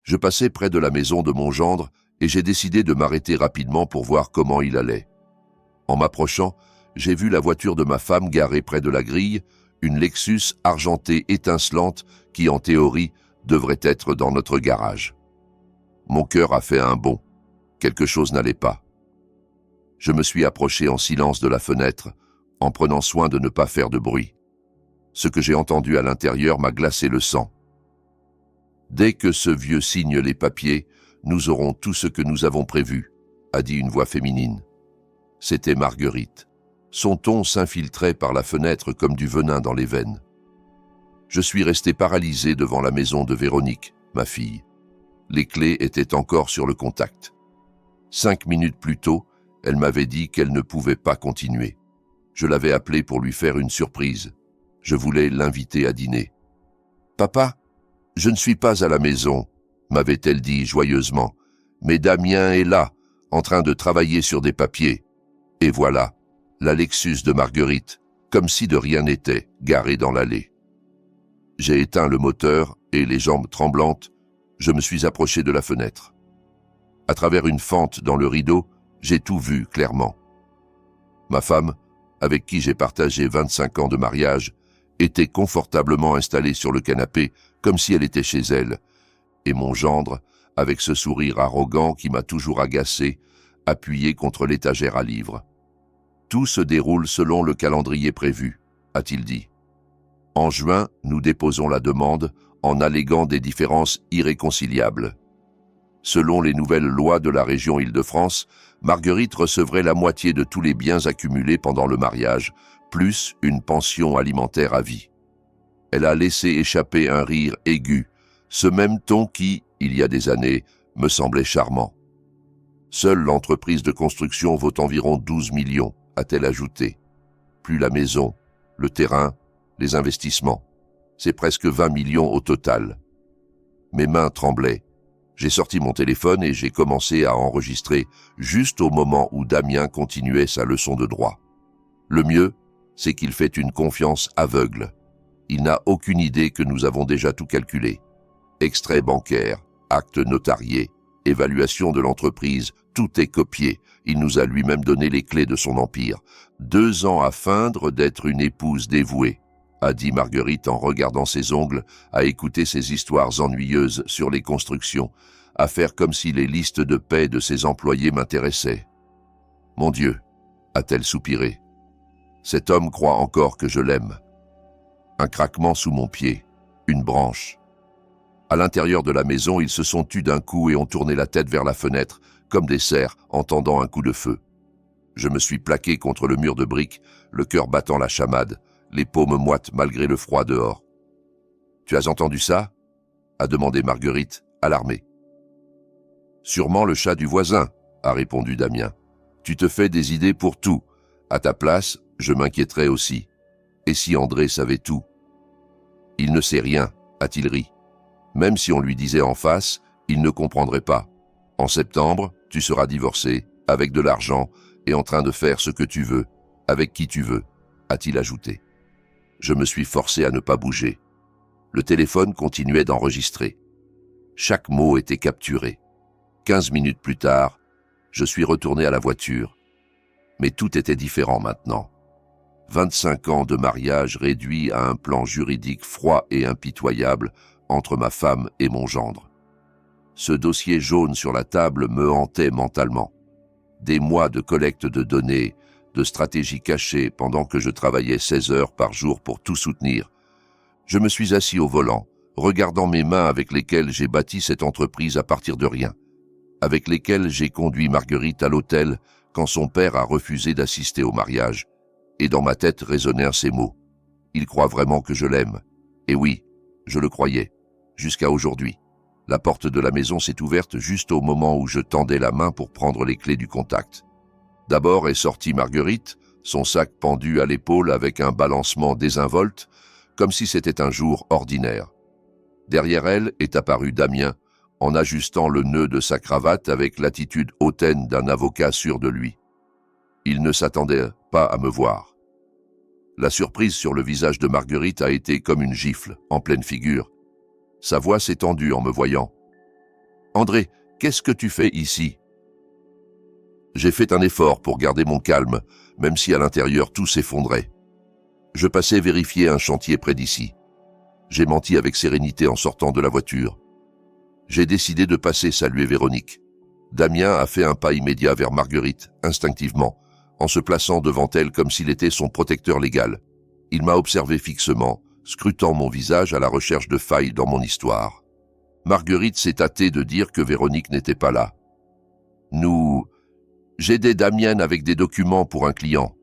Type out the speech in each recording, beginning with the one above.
Je passais près de la maison de mon gendre et j'ai décidé de m'arrêter rapidement pour voir comment il allait. En m'approchant, j'ai vu la voiture de ma femme garée près de la grille, une Lexus argentée étincelante qui, en théorie, devrait être dans notre garage. Mon cœur a fait un bond. Quelque chose n'allait pas. Je me suis approché en silence de la fenêtre, en prenant soin de ne pas faire de bruit. Ce que j'ai entendu à l'intérieur m'a glacé le sang. Dès que ce vieux signe les papiers, nous aurons tout ce que nous avons prévu, a dit une voix féminine. C'était Marguerite. Son ton s'infiltrait par la fenêtre comme du venin dans les veines. Je suis resté paralysé devant la maison de Véronique, ma fille. Les clés étaient encore sur le contact. 5 minutes plus tôt, elle m'avait dit qu'elle ne pouvait pas continuer. Je l'avais appelée pour lui faire une surprise. Je voulais l'inviter à dîner. « Papa, je ne suis pas à la maison », m'avait-elle dit joyeusement. « Mais Damien est là, en train de travailler sur des papiers. » Et voilà, la Lexus de Marguerite, comme si de rien n'était, garée dans l'allée. J'ai éteint le moteur et, les jambes tremblantes, je me suis approché de la fenêtre. À travers une fente dans le rideau, j'ai tout vu clairement. Ma femme, avec qui j'ai partagé 25 ans de mariage, était confortablement installée sur le canapé comme si elle était chez elle, et mon gendre, avec ce sourire arrogant qui m'a toujours agacé, appuyé contre l'étagère à livres. « Tout se déroule selon le calendrier prévu », a-t-il dit. En juin, nous déposons la demande en alléguant des différences irréconciliables. Selon les nouvelles lois de la région Île-de-France, Marguerite recevrait la moitié de tous les biens accumulés pendant le mariage, plus une pension alimentaire à vie. Elle a laissé échapper un rire aigu, ce même ton qui, il y a des années, me semblait charmant. Seule l'entreprise de construction vaut environ 12 millions, a-t-elle ajouté. Plus la maison, le terrain, les investissements. C'est presque 20 millions au total. Mes mains tremblaient. J'ai sorti mon téléphone et j'ai commencé à enregistrer juste au moment où Damien continuait sa leçon de droit. Le mieux, c'est qu'il fait une confiance aveugle. Il n'a aucune idée que nous avons déjà tout calculé. Extrait bancaire, acte notarié, évaluation de l'entreprise, tout est copié. Il nous a lui-même donné les clés de son empire. 2 ans à feindre d'être une épouse dévouée, a dit Marguerite en regardant ses ongles, à écouter ses histoires ennuyeuses sur les constructions, à faire comme si les listes de paie de ses employés m'intéressaient. « Mon Dieu !» a-t-elle soupiré. « Cet homme croit encore que je l'aime. » Un craquement sous mon pied, une branche. À l'intérieur de la maison, ils se sont tus d'un coup et ont tourné la tête vers la fenêtre, comme des cerfs entendant un coup de feu. Je me suis plaqué contre le mur de briques, le cœur battant la chamade, les paumes moites malgré le froid dehors. « Tu as entendu ça ?» a demandé Marguerite, alarmée. « Sûrement le chat du voisin, » a répondu Damien. « Tu te fais des idées pour tout. À ta place, je m'inquiéterais aussi. Et si André savait tout ?»« Il ne sait rien, » a-t-il ri. « Même si on lui disait en face, il ne comprendrait pas. En septembre, tu seras divorcé, avec de l'argent, et en train de faire ce que tu veux, avec qui tu veux, » a-t-il ajouté. Je me suis forcé à ne pas bouger. Le téléphone continuait d'enregistrer. Chaque mot était capturé. 15 minutes plus tard, je suis retourné à la voiture. Mais tout était différent maintenant. 25 ans de mariage réduits à un plan juridique froid et impitoyable entre ma femme et mon gendre. Ce dossier jaune sur la table me hantait mentalement. Des mois de collecte de données, de stratégies cachées pendant que je travaillais 16 heures par jour pour tout soutenir. Je me suis assis au volant, regardant mes mains avec lesquelles j'ai bâti cette entreprise à partir de rien, avec lesquelles j'ai conduit Marguerite à l'hôtel quand son père a refusé d'assister au mariage. Et dans ma tête résonnèrent ces mots. Il croit vraiment que je l'aime. Et oui, je le croyais, jusqu'à aujourd'hui. La porte de la maison s'est ouverte juste au moment où je tendais la main pour prendre les clés du contact. D'abord est sortie Marguerite, son sac pendu à l'épaule avec un balancement désinvolte, comme si c'était un jour ordinaire. Derrière elle est apparu Damien, en ajustant le nœud de sa cravate avec l'attitude hautaine d'un avocat sûr de lui. Il ne s'attendait pas à me voir. La surprise sur le visage de Marguerite a été comme une gifle, en pleine figure. Sa voix s'est tendue en me voyant. André, qu'est-ce que tu fais ici ?» J'ai fait un effort pour garder mon calme, même si à l'intérieur tout s'effondrait. Je passais vérifier un chantier près d'ici. J'ai menti avec sérénité en sortant de la voiture. J'ai décidé de passer saluer Véronique. Damien a fait un pas immédiat vers Marguerite, instinctivement, en se plaçant devant elle comme s'il était son protecteur légal. Il m'a observé fixement, scrutant mon visage à la recherche de failles dans mon histoire. Marguerite s'est hâtée de dire que Véronique n'était pas là. J'aidais Damien avec des documents pour un client.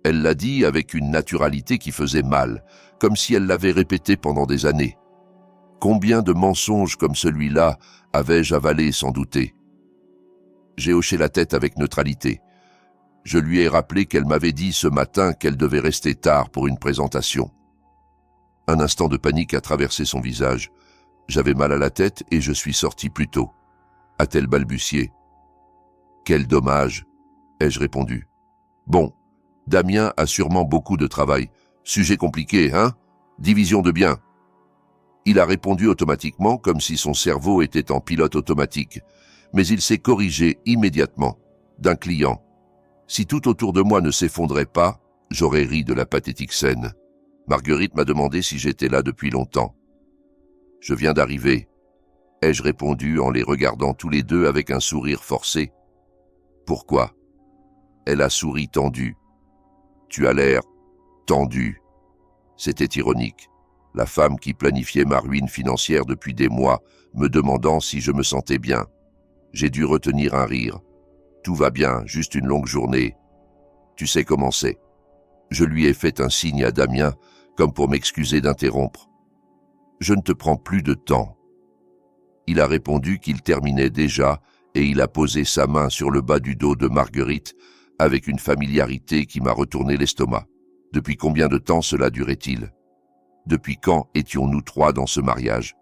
Elle l'a dit avec une naturalité qui faisait mal, comme si elle l'avait répété pendant des années. Combien de mensonges comme celui-là avais-je avalé sans douter? J'ai hoché la tête avec neutralité. Je lui ai rappelé qu'elle m'avait dit ce matin qu'elle devait rester tard pour une présentation. Un instant de panique a traversé son visage. J'avais mal à la tête et je suis sorti plus tôt. A-t-elle balbutié? Quel dommage, ai-je répondu. Bon, Damien a sûrement beaucoup de travail. Sujet compliqué, hein? Division de biens. Il a répondu automatiquement comme si son cerveau était en pilote automatique, mais il s'est corrigé immédiatement. D'un client. Si tout autour de moi ne s'effondrait pas, j'aurais ri de la pathétique scène. Marguerite m'a demandé si j'étais là depuis longtemps. Je viens d'arriver, ai-je répondu en les regardant tous les deux avec un sourire forcé. Pourquoi? Elle a souri tendu. Tu as l'air tendu. C'était ironique. La femme qui planifiait ma ruine financière depuis des mois, me demandant si je me sentais bien. J'ai dû retenir un rire. Tout va bien, juste une longue journée. Tu sais comment c'est. Je lui ai fait un signe à Damien, comme pour m'excuser d'interrompre. Je ne te prends plus de temps. Il a répondu qu'il terminait déjà et il a posé sa main sur le bas du dos de Marguerite avec une familiarité qui m'a retourné l'estomac. Depuis combien de temps cela durait-il? Depuis quand étions-nous trois dans ce mariage?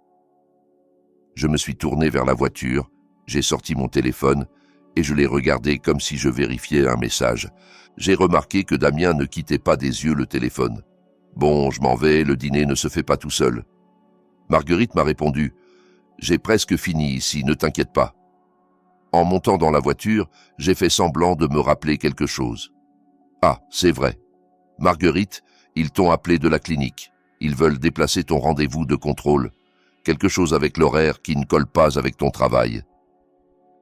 Je me suis tourné vers la voiture, j'ai sorti mon téléphone et je l'ai regardé comme si je vérifiais un message. J'ai remarqué que Damien ne quittait pas des yeux le téléphone. Bon, je m'en vais, le dîner ne se fait pas tout seul. Marguerite m'a répondu « J'ai presque fini ici, ne t'inquiète pas ». En montant dans la voiture, j'ai fait semblant de me rappeler quelque chose. Ah, c'est vrai. Marguerite, ils t'ont appelé de la clinique. Ils veulent déplacer ton rendez-vous de contrôle. Quelque chose avec l'horaire qui ne colle pas avec ton travail.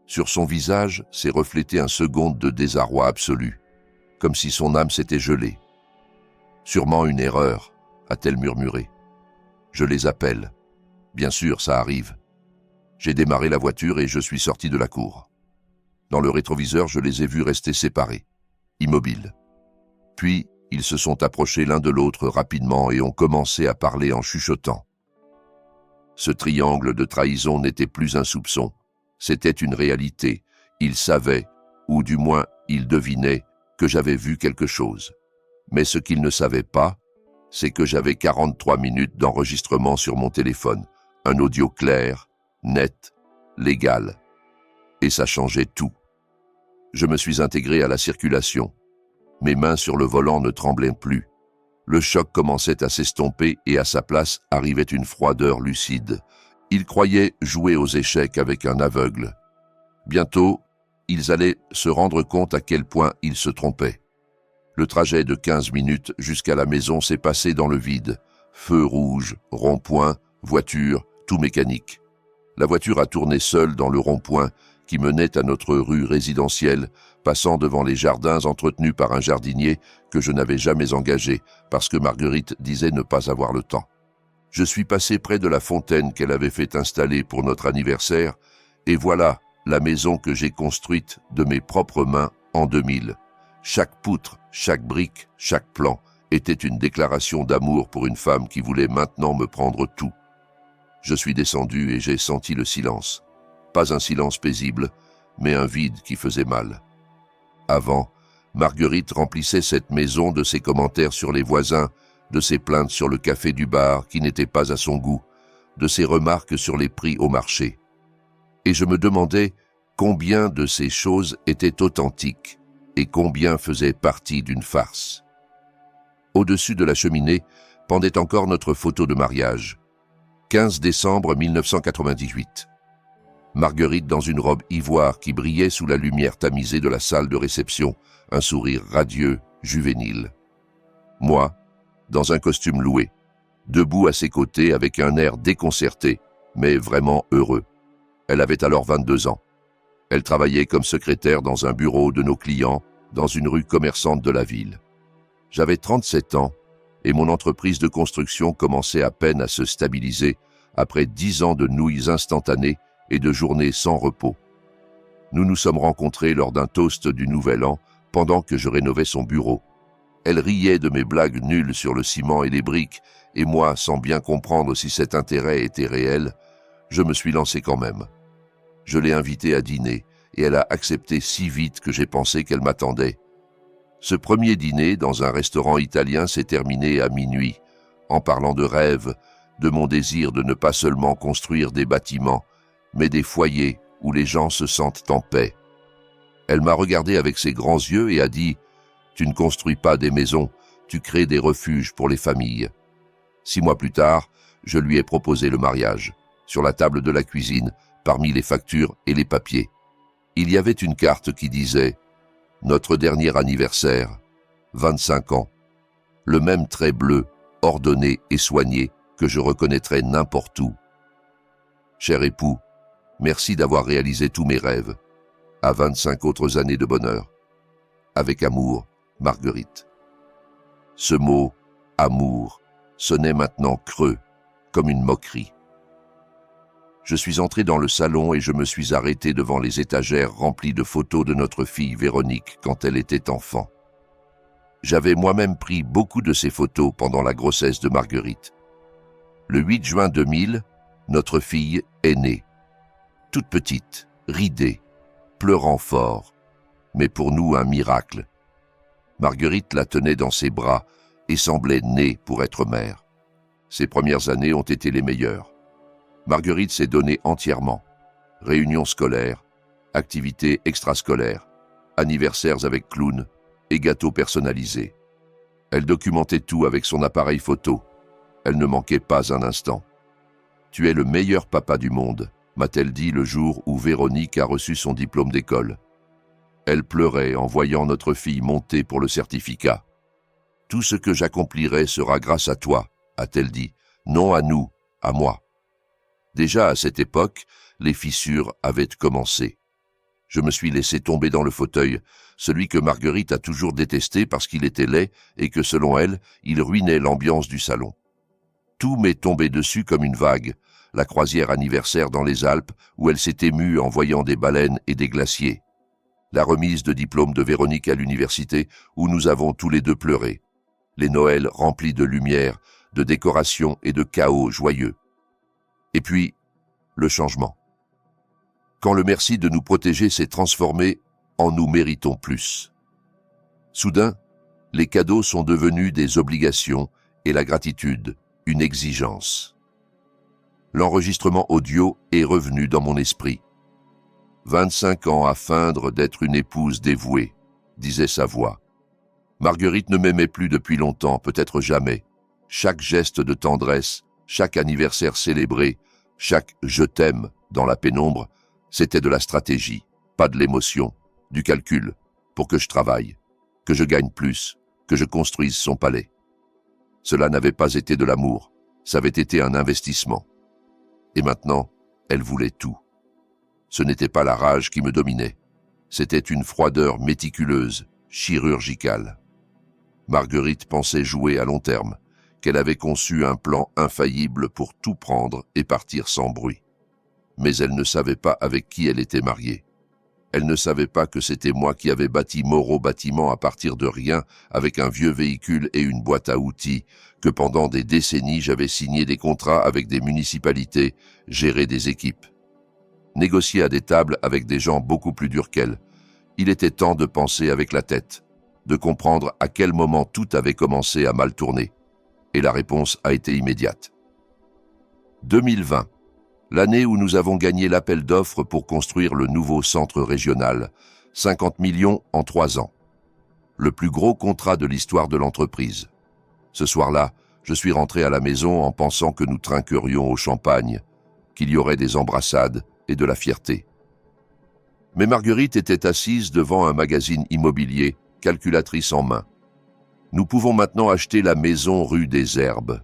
Sur son visage s'est reflété un second de désarroi absolu, comme si son âme s'était gelée. Sûrement une erreur, a-t-elle murmuré. Je les appelle. Bien sûr, ça arrive. J'ai démarré la voiture et je suis sorti de la cour. Dans le rétroviseur, je les ai vus rester séparés, immobiles. Puis, ils se sont approchés l'un de l'autre rapidement et ont commencé à parler en chuchotant. Ce triangle de trahison n'était plus un soupçon, c'était une réalité. Ils savaient, ou du moins ils devinaient, que j'avais vu quelque chose. Mais ce qu'ils ne savaient pas, c'est que j'avais 43 minutes d'enregistrement sur mon téléphone, un audio clair, net, légal. Et ça changeait tout. Je me suis intégré à la circulation. Mes mains sur le volant ne tremblaient plus. Le choc commençait à s'estomper et à sa place arrivait une froideur lucide. Ils croyaient jouer aux échecs avec un aveugle. Bientôt, ils allaient se rendre compte à quel point ils se trompaient. Le trajet de 15 minutes jusqu'à la maison s'est passé dans le vide. Feu rouge, rond-point, voiture, tout mécanique. La voiture a tourné seule dans le rond-point qui menait à notre rue résidentielle, passant devant les jardins entretenus par un jardinier que je n'avais jamais engagé parce que Marguerite disait ne pas avoir le temps. Je suis passé près de la fontaine qu'elle avait fait installer pour notre anniversaire et voilà la maison que j'ai construite de mes propres mains en 2000. Chaque poutre, chaque brique, chaque plan était une déclaration d'amour pour une femme qui voulait maintenant me prendre tout. Je suis descendu et j'ai senti le silence. Pas un silence paisible, mais un vide qui faisait mal. Avant, Marguerite remplissait cette maison de ses commentaires sur les voisins, de ses plaintes sur le café du bar qui n'était pas à son goût, de ses remarques sur les prix au marché. Et je me demandais combien de ces choses étaient authentiques et combien faisaient partie d'une farce. Au-dessus de la cheminée pendait encore notre photo de mariage. 15 décembre 1998. Marguerite dans une robe ivoire qui brillait sous la lumière tamisée de la salle de réception, un sourire radieux, juvénile. Moi, dans un costume loué, debout à ses côtés avec un air déconcerté, mais vraiment heureux. Elle avait alors 22 ans. Elle travaillait comme secrétaire dans un bureau de nos clients, dans une rue commerçante de la ville. J'avais 37 ans et mon entreprise de construction commençait à peine à se stabiliser après 10 ans de nouilles instantanées et de journées sans repos. Nous nous sommes rencontrés lors d'un toast du Nouvel An pendant que je rénovais son bureau. Elle riait de mes blagues nulles sur le ciment et les briques, et moi, sans bien comprendre si cet intérêt était réel, je me suis lancé quand même. Je l'ai invitée à dîner, et elle a accepté si vite que j'ai pensé qu'elle m'attendait. Ce premier dîner dans un restaurant italien s'est terminé à minuit, en parlant de rêves, de mon désir de ne pas seulement construire des bâtiments, mais des foyers où les gens se sentent en paix. Elle m'a regardé avec ses grands yeux et a dit « Tu ne construis pas des maisons, tu crées des refuges pour les familles. » 6 mois plus tard, je lui ai proposé le mariage, sur la table de la cuisine, parmi les factures et les papiers. Il y avait une carte qui disait « Notre dernier anniversaire, 25 ans. » Le même trait bleu, ordonné et soigné, que je reconnaîtrais n'importe où. Cher époux, merci d'avoir réalisé tous mes rêves. À 25 autres années de bonheur. Avec amour, Marguerite. Ce mot « amour » sonnait maintenant creux, comme une moquerie. Je suis entré dans le salon et je me suis arrêté devant les étagères remplies de photos de notre fille Véronique quand elle était enfant. J'avais moi-même pris beaucoup de ces photos pendant la grossesse de Marguerite. Le 8 juin 2000, notre fille est née. Toute petite, ridée, pleurant fort, mais pour nous un miracle. Marguerite la tenait dans ses bras et semblait née pour être mère. Ses premières années ont été les meilleures. Marguerite s'est donnée entièrement. Réunions scolaires, activités extrascolaires, anniversaires avec clown et gâteaux personnalisés. Elle documentait tout avec son appareil photo. Elle ne manquait pas un instant. « Tu es le meilleur papa du monde », m'a-t-elle dit le jour où Véronique a reçu son diplôme d'école. Elle pleurait en voyant notre fille monter pour le certificat. « Tout ce que j'accomplirai sera grâce à toi », a-t-elle dit, « non à nous, à moi ». Déjà à cette époque, les fissures avaient commencé. Je me suis laissé tomber dans le fauteuil, celui que Marguerite a toujours détesté parce qu'il était laid et que, selon elle, il ruinait l'ambiance du salon. Tout m'est tombé dessus comme une vague, la croisière anniversaire dans les Alpes où elle s'est émue en voyant des baleines et des glaciers. La remise de diplôme de Véronique à l'université où nous avons tous les deux pleuré. Les Noëls remplis de lumière, de décorations et de chaos joyeux. Et puis, le changement. Quand le merci de nous protéger s'est transformé en nous méritons plus. Soudain, les cadeaux sont devenus des obligations et la gratitude, une exigence. L'enregistrement audio est revenu dans mon esprit. 25 ans à feindre d'être une épouse dévouée, disait sa voix. Marguerite ne m'aimait plus depuis longtemps, peut-être jamais. Chaque geste de tendresse, chaque anniversaire célébré, chaque « je t'aime » dans la pénombre, c'était de la stratégie, pas de l'émotion, du calcul, pour que je travaille, que je gagne plus, que je construise son palais. Cela n'avait pas été de l'amour, ça avait été un investissement. Et maintenant, elle voulait tout. Ce n'était pas la rage qui me dominait, c'était une froideur méticuleuse, chirurgicale. Marguerite pensait jouer à long terme, qu'elle avait conçu un plan infaillible pour tout prendre et partir sans bruit. Mais elle ne savait pas avec qui elle était mariée. Elle ne savait pas que c'était moi qui avais bâti Moreau Bâtiment à partir de rien, avec un vieux véhicule et une boîte à outils, que pendant des décennies j'avais signé des contrats avec des municipalités, géré des équipes. Négocié à des tables avec des gens beaucoup plus durs qu'elle. Il était temps de penser avec la tête, de comprendre à quel moment tout avait commencé à mal tourner. Et la réponse a été immédiate. 2020. L'année où nous avons gagné l'appel d'offres pour construire le nouveau centre régional, 50 millions en 3 ans. Le plus gros contrat de l'histoire de l'entreprise. Ce soir-là, je suis rentré à la maison en pensant que nous trinquerions au champagne, qu'il y aurait des embrassades et de la fierté. Mais Marguerite était assise devant un magazine immobilier, calculatrice en main. « Nous pouvons maintenant acheter la maison rue des Herbes »,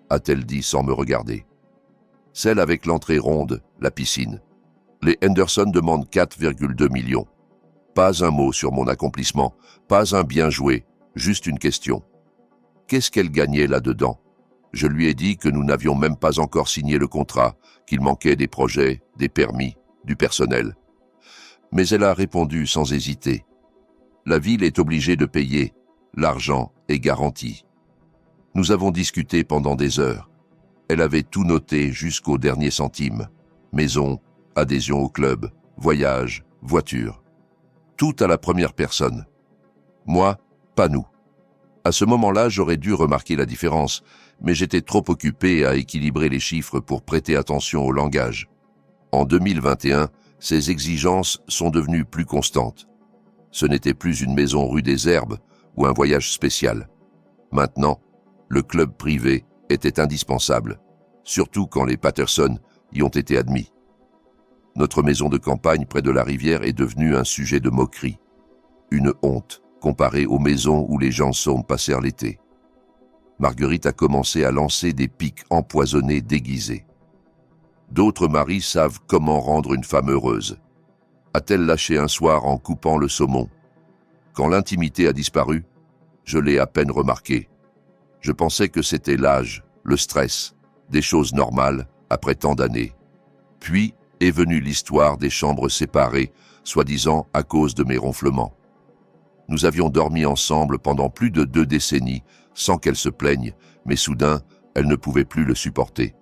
a-t-elle dit sans me regarder. Celle avec l'entrée ronde, la piscine. Les Henderson demandent 4,2 millions. Pas un mot sur mon accomplissement, pas un bien joué, juste une question. Qu'est-ce qu'elle gagnait là-dedans? Je lui ai dit que nous n'avions même pas encore signé le contrat, qu'il manquait des projets, des permis, du personnel. Mais elle a répondu sans hésiter. La ville est obligée de payer, l'argent est garanti. Nous avons discuté pendant des heures. Elle avait tout noté jusqu'au dernier centime. Maison, adhésion au club, voyage, voiture. Tout à la première personne. Moi, pas nous. À ce moment-là, j'aurais dû remarquer la différence, mais j'étais trop occupé à équilibrer les chiffres pour prêter attention au langage. En 2021, ces exigences sont devenues plus constantes. Ce n'était plus une maison rue des Herbes ou un voyage spécial. Maintenant, le club privé était indispensable, surtout quand les Patterson y ont été admis. Notre maison de campagne près de la rivière est devenue un sujet de moquerie, une honte comparée aux maisons où les gens passèrent l'été. Marguerite a commencé à lancer des pics empoisonnés déguisés. D'autres maris savent comment rendre une femme heureuse. A-t-elle lâché un soir en coupant le saumon? Quand l'intimité a disparu, je l'ai à peine remarqué. Je pensais que c'était l'âge, le stress, des choses normales après tant d'années. Puis est venue l'histoire des chambres séparées, soi-disant à cause de mes ronflements. Nous avions dormi ensemble pendant plus de 2 décennies, sans qu'elle se plaigne, mais soudain, elle ne pouvait plus le supporter.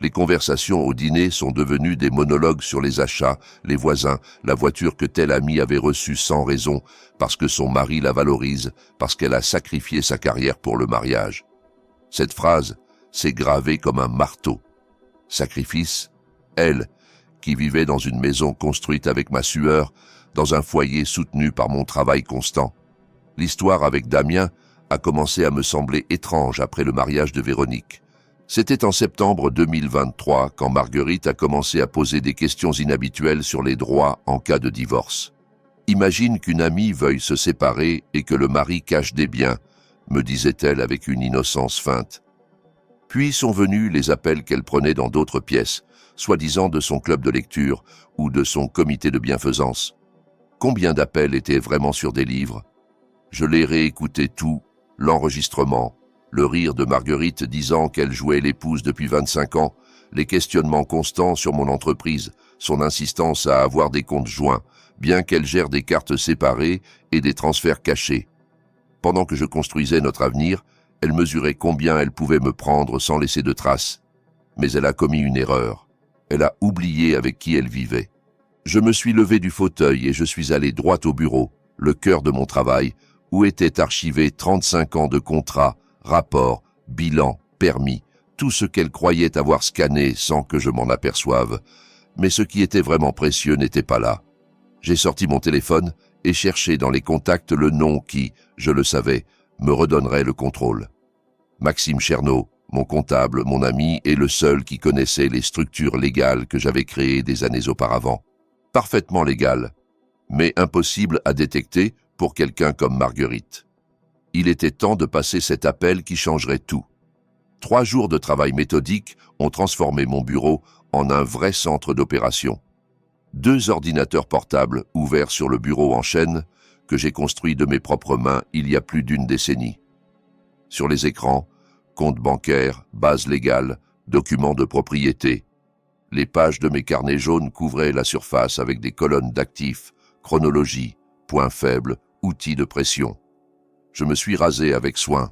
Les conversations au dîner sont devenues des monologues sur les achats, les voisins, la voiture que tel ami avait reçue sans raison, parce que son mari la valorise, parce qu'elle a sacrifié sa carrière pour le mariage. Cette phrase s'est gravée comme un marteau. Sacrifice, elle, qui vivait dans une maison construite avec ma sueur, dans un foyer soutenu par mon travail constant. L'histoire avec Damien a commencé à me sembler étrange après le mariage de Véronique. C'était en septembre 2023 quand Marguerite a commencé à poser des questions inhabituelles sur les droits en cas de divorce. Imagine qu'une amie veuille se séparer et que le mari cache des biens, me disait-elle avec une innocence feinte. Puis sont venus les appels qu'elle prenait dans d'autres pièces, soi-disant de son club de lecture ou de son comité de bienfaisance. Combien d'appels étaient vraiment sur des livres? Je l'ai réécouté tout, l'enregistrement, le rire de Marguerite disant qu'elle jouait l'épouse depuis 25 ans, les questionnements constants sur mon entreprise, son insistance à avoir des comptes joints, bien qu'elle gère des cartes séparées et des transferts cachés. Pendant que je construisais notre avenir, elle mesurait combien elle pouvait me prendre sans laisser de traces. Mais elle a commis une erreur. Elle a oublié avec qui elle vivait. Je me suis levé du fauteuil et je suis allé droit au bureau, le cœur de mon travail, où étaient archivés 35 ans de contrats, rapports, bilans, permis, tout ce qu'elle croyait avoir scanné sans que je m'en aperçoive. Mais ce qui était vraiment précieux n'était pas là. J'ai sorti mon téléphone et cherché dans les contacts le nom qui, je le savais, me redonnerait le contrôle. Maxime Cherneau, mon comptable, mon ami, est le seul qui connaissait les structures légales que j'avais créées des années auparavant. Parfaitement légales, mais impossibles à détecter pour quelqu'un comme Marguerite. Il était temps de passer cet appel qui changerait tout. 3 jours de travail méthodique ont transformé mon bureau en un vrai centre d'opération. 2 ordinateurs portables ouverts sur le bureau en chaîne que j'ai construit de mes propres mains il y a plus d'1 décennie. Sur les écrans, comptes bancaires, bases légales, documents de propriété. Les pages de mes carnets jaunes couvraient la surface avec des colonnes d'actifs, chronologie, points faibles, outils de pression. Je me suis rasé avec soin.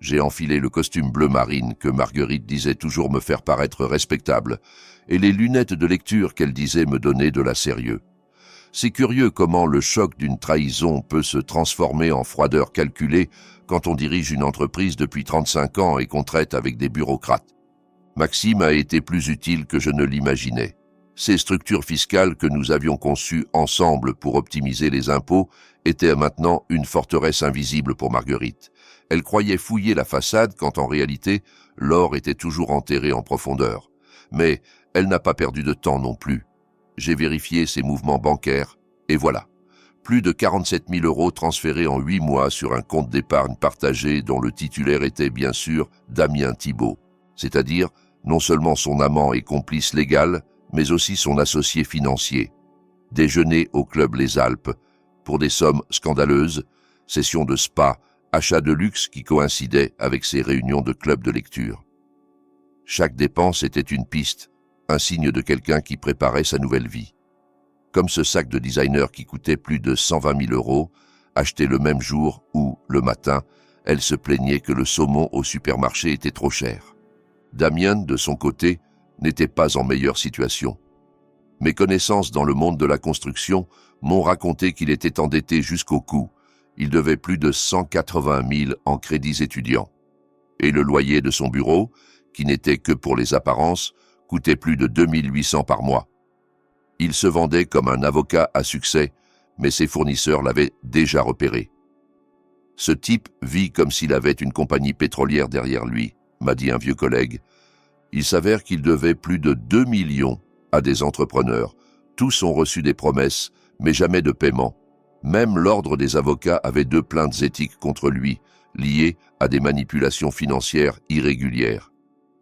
J'ai enfilé le costume bleu marine que Marguerite disait toujours me faire paraître respectable et les lunettes de lecture qu'elle disait me donner de la sérieux. C'est curieux comment le choc d'une trahison peut se transformer en froideur calculée quand on dirige une entreprise depuis 35 ans et qu'on traite avec des bureaucrates. Maxime a été plus utile que je ne l'imaginais. Ces structures fiscales que nous avions conçues ensemble pour optimiser les impôts étaient maintenant une forteresse invisible pour Marguerite. Elle croyait fouiller la façade quand en réalité, l'or était toujours enterré en profondeur. Mais elle n'a pas perdu de temps non plus. J'ai vérifié ses mouvements bancaires, et voilà. Plus de 47 000 € transférés en 8 mois sur un compte d'épargne partagé dont le titulaire était bien sûr Damien Thibault, c'est-à-dire non seulement son amant et complice légal, mais aussi son associé financier. Déjeuner au club Les Alpes, pour des sommes scandaleuses, sessions de spa, achats de luxe qui coïncidaient avec ses réunions de club de lecture. Chaque dépense était une piste, un signe de quelqu'un qui préparait sa nouvelle vie. Comme ce sac de designer qui coûtait plus de 120 000 €, acheté le même jour où, le matin, elle se plaignait que le saumon au supermarché était trop cher. Damien, de son côté, n'était pas en meilleure situation. Mes connaissances dans le monde de la construction m'ont raconté qu'il était endetté jusqu'au cou. Il devait plus de 180 000 en crédits étudiants. Et le loyer de son bureau, qui n'était que pour les apparences, coûtait plus de 2 800 par mois. Il se vendait comme un avocat à succès, mais ses fournisseurs l'avaient déjà repéré. Ce type vit comme s'il avait une compagnie pétrolière derrière lui, m'a dit un vieux collègue. Il s'avère qu'il devait plus de 2 millions à des entrepreneurs. Tous ont reçu des promesses, mais jamais de paiement. Même l'ordre des avocats avait 2 plaintes éthiques contre lui, liées à des manipulations financières irrégulières.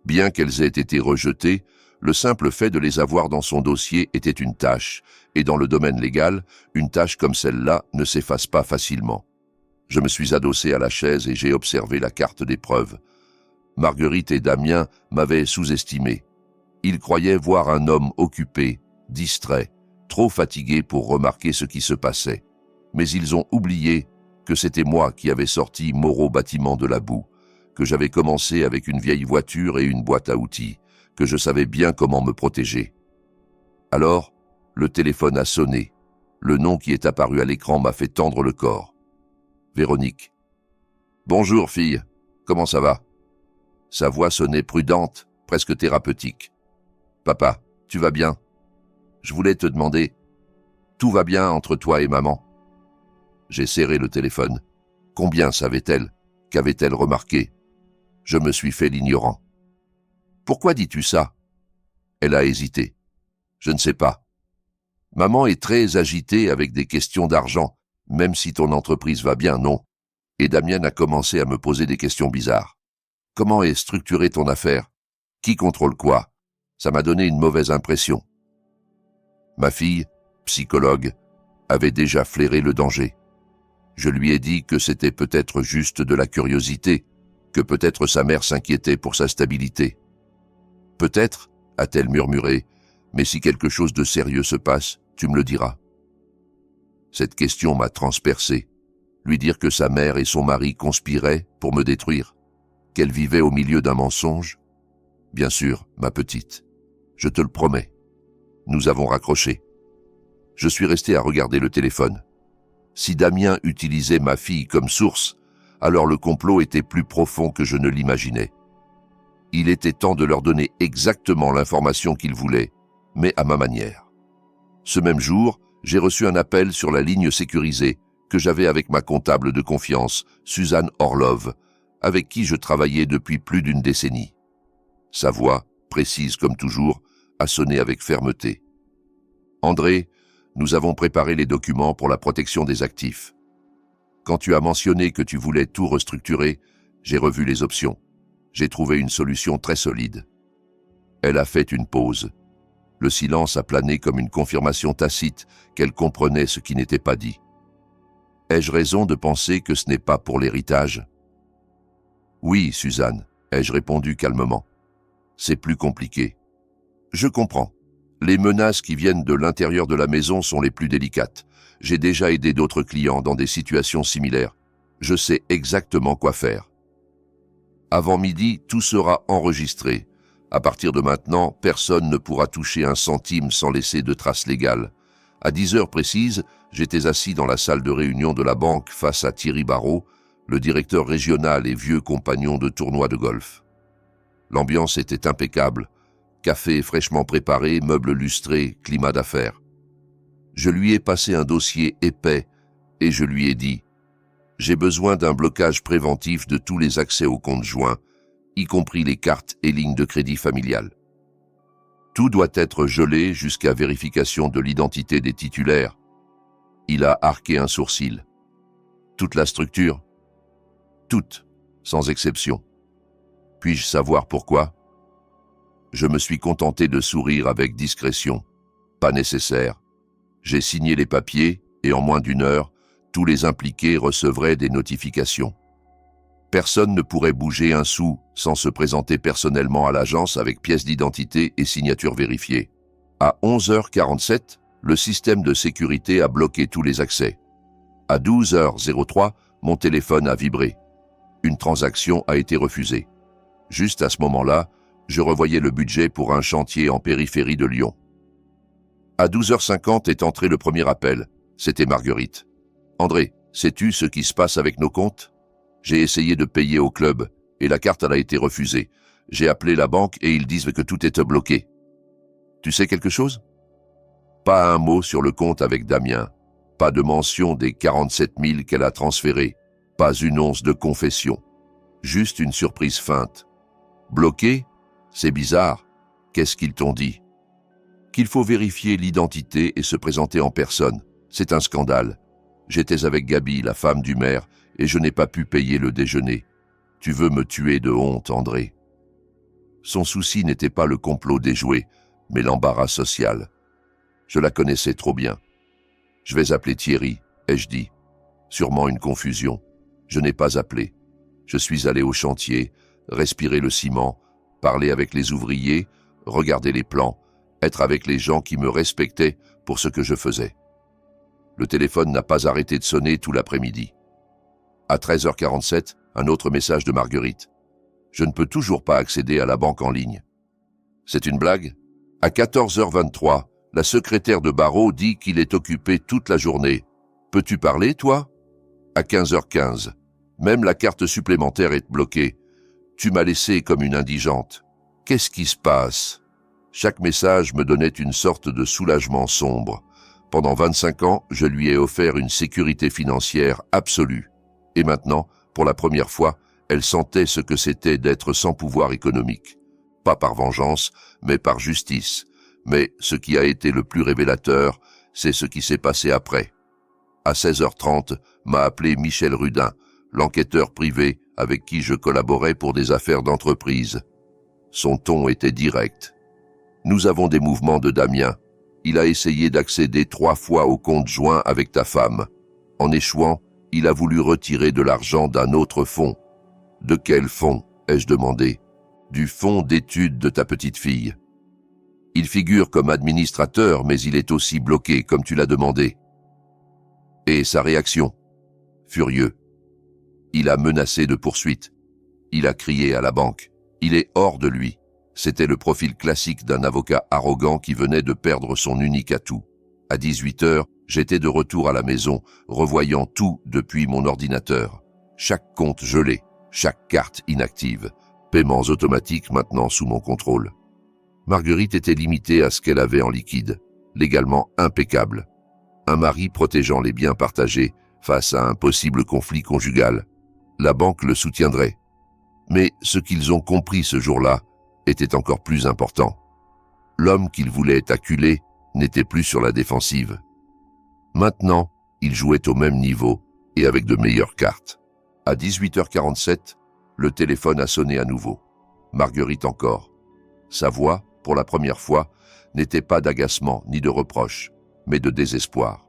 Bien qu'elles aient été rejetées, le simple fait de les avoir dans son dossier était une tâche, et dans le domaine légal, une tâche comme celle-là ne s'efface pas facilement. Je me suis adossé à la chaise et j'ai observé la carte des preuves. Marguerite et Damien m'avaient sous-estimé. Ils croyaient voir un homme occupé, distrait, trop fatigué pour remarquer ce qui se passait. Mais ils ont oublié que c'était moi qui avais sorti Moreau Bâtiment de la boue, que j'avais commencé avec une vieille voiture et une boîte à outils, que je savais bien comment me protéger. Alors, le téléphone a sonné. Le nom qui est apparu à l'écran m'a fait tendre le corps. Véronique. « Bonjour, fille. Comment ça va ?» Sa voix sonnait prudente, presque thérapeutique. « Papa, tu vas bien ? Je voulais te demander, tout va bien entre toi et maman ?» J'ai serré le téléphone. Combien savait-elle ? Qu'avait-elle remarqué ? Je me suis fait l'ignorant. « Pourquoi dis-tu ça ?» Elle a hésité. « Je ne sais pas. Maman est très agitée avec des questions d'argent, même si ton entreprise va bien, non ? Et Damien a commencé à me poser des questions bizarres. Comment est structurée ton affaire ? Qui contrôle quoi ? Ça m'a donné une mauvaise impression. » Ma fille, psychologue, avait déjà flairé le danger. Je lui ai dit que c'était peut-être juste de la curiosité, que peut-être sa mère s'inquiétait pour sa stabilité. « Peut-être, a-t-elle murmuré, mais si quelque chose de sérieux se passe, tu me le diras. » Cette question m'a transpercé. Lui dire que sa mère et son mari conspiraient pour me détruire, qu'elle vivait au milieu d'un mensonge. Bien sûr, ma petite, je te le promets. Nous avons raccroché. Je suis resté à regarder le téléphone. Si Damien utilisait ma fille comme source, alors le complot était plus profond que je ne l'imaginais. Il était temps de leur donner exactement l'information qu'ils voulaient, mais à ma manière. Ce même jour, j'ai reçu un appel sur la ligne sécurisée que j'avais avec ma comptable de confiance, Suzanne Orlov, avec qui je travaillais depuis plus d'une décennie. Sa voix, précise comme toujours, a sonné avec fermeté. « André, nous avons préparé les documents pour la protection des actifs. Quand tu as mentionné que tu voulais tout restructurer, j'ai revu les options. J'ai trouvé une solution très solide. » Elle a fait une pause. Le silence a plané comme une confirmation tacite qu'elle comprenait ce qui n'était pas dit. « Ai-je raison de penser que ce n'est pas pour l'héritage ?» « Oui, Suzanne, ai-je répondu calmement. C'est plus compliqué. Je comprends. Les menaces qui viennent de l'intérieur de la maison sont les plus délicates. J'ai déjà aidé d'autres clients dans des situations similaires. Je sais exactement quoi faire. Avant midi, tout sera enregistré. À partir de maintenant, personne ne pourra toucher un centime sans laisser de traces légales. À 10 heures précises, j'étais assis dans la salle de réunion de la banque face à Thierry Barrault, le directeur régional et vieux compagnon de tournoi de golf. L'ambiance était impeccable. Café fraîchement préparé, meubles lustrés, climat d'affaires. Je lui ai passé un dossier épais et je lui ai dit « J'ai besoin d'un blocage préventif de tous les accès aux comptes joints, y compris les cartes et lignes de crédit familiales. » Tout doit être gelé jusqu'à vérification de l'identité des titulaires. Il a arqué un sourcil. Toute la structure? Toute, sans exception. Puis-je savoir pourquoi? Je me suis contenté de sourire avec discrétion. Pas nécessaire. J'ai signé les papiers et en moins d'une heure, tous les impliqués recevraient des notifications. Personne ne pourrait bouger un sou sans se présenter personnellement à l'agence avec pièce d'identité et signature vérifiée. À 11h47, le système de sécurité a bloqué tous les accès. À 12h03, mon téléphone a vibré. Une transaction a été refusée. Juste à ce moment-là, je revoyais le budget pour un chantier en périphérie de Lyon. À 12h50 est entré le premier appel. C'était Marguerite. « André, sais-tu ce qui se passe avec nos comptes ? J'ai essayé de payer au club et la carte a été refusée. J'ai appelé la banque et ils disent que tout est bloqué. Tu sais quelque chose ? » Pas un mot sur le compte avec Damien. Pas de mention des 47 000 qu'elle a transférés. Pas une once de confession. Juste une surprise feinte. Bloqué ? C'est bizarre. Qu'est-ce qu'ils t'ont dit ? Qu'il faut vérifier l'identité et se présenter en personne. C'est un scandale. J'étais avec Gabi, la femme du maire, et je n'ai pas pu payer le déjeuner. Tu veux me tuer de honte, André. Son souci n'était pas le complot déjoué, mais l'embarras social. Je la connaissais trop bien. Je vais appeler Thierry, ai-je dit. Sûrement une confusion. Je n'ai pas appelé. Je suis allé au chantier, respirer le ciment, parler avec les ouvriers, regarder les plans, être avec les gens qui me respectaient pour ce que je faisais. Le téléphone n'a pas arrêté de sonner tout l'après-midi. À 13h47, un autre message de Marguerite. Je ne peux toujours pas accéder à la banque en ligne. C'est une blague ? À 14h23, la secrétaire de Barreau dit qu'il est occupé toute la journée. Peux-tu parler, toi ? À 15h15, même la carte supplémentaire est bloquée. Tu m'as laissé comme une indigente. Qu'est-ce qui se passe ? Chaque message me donnait une sorte de soulagement sombre. Pendant 25 ans, je lui ai offert une sécurité financière absolue. Et maintenant, pour la première fois, elle sentait ce que c'était d'être sans pouvoir économique. Pas par vengeance, mais par justice. Mais ce qui a été le plus révélateur, c'est ce qui s'est passé après. À 16h30, m'a appelé Michel Rudin, l'enquêteur privé avec qui je collaborais pour des affaires d'entreprise. Son ton était direct. Nous avons des mouvements de Damien. Il a essayé d'accéder 3 fois au compte joint avec ta femme. En échouant, il a voulu retirer de l'argent d'un autre fonds. De quel fonds, ai-je demandé? Du fonds d'études de ta petite fille. Il figure comme administrateur, mais il est aussi bloqué, comme tu l'as demandé. Et sa réaction? Furieux. Il a menacé de poursuite. Il a crié à la banque. Il est hors de lui. C'était le profil classique d'un avocat arrogant qui venait de perdre son unique atout. À 18h, j'étais de retour à la maison, revoyant tout depuis mon ordinateur. Chaque compte gelé, chaque carte inactive, paiements automatiques maintenant sous mon contrôle. Marguerite était limitée à ce qu'elle avait en liquide, légalement impeccable. Un mari protégeant les biens partagés face à un possible conflit conjugal. La banque le soutiendrait. Mais ce qu'ils ont compris ce jour-là était encore plus important. L'homme qu'ils voulaient acculer n'était plus sur la défensive. Maintenant, il jouait au même niveau et avec de meilleures cartes. À 18h47, le téléphone a sonné à nouveau. Marguerite encore. Sa voix, pour la première fois, n'était pas d'agacement ni de reproche, mais de désespoir.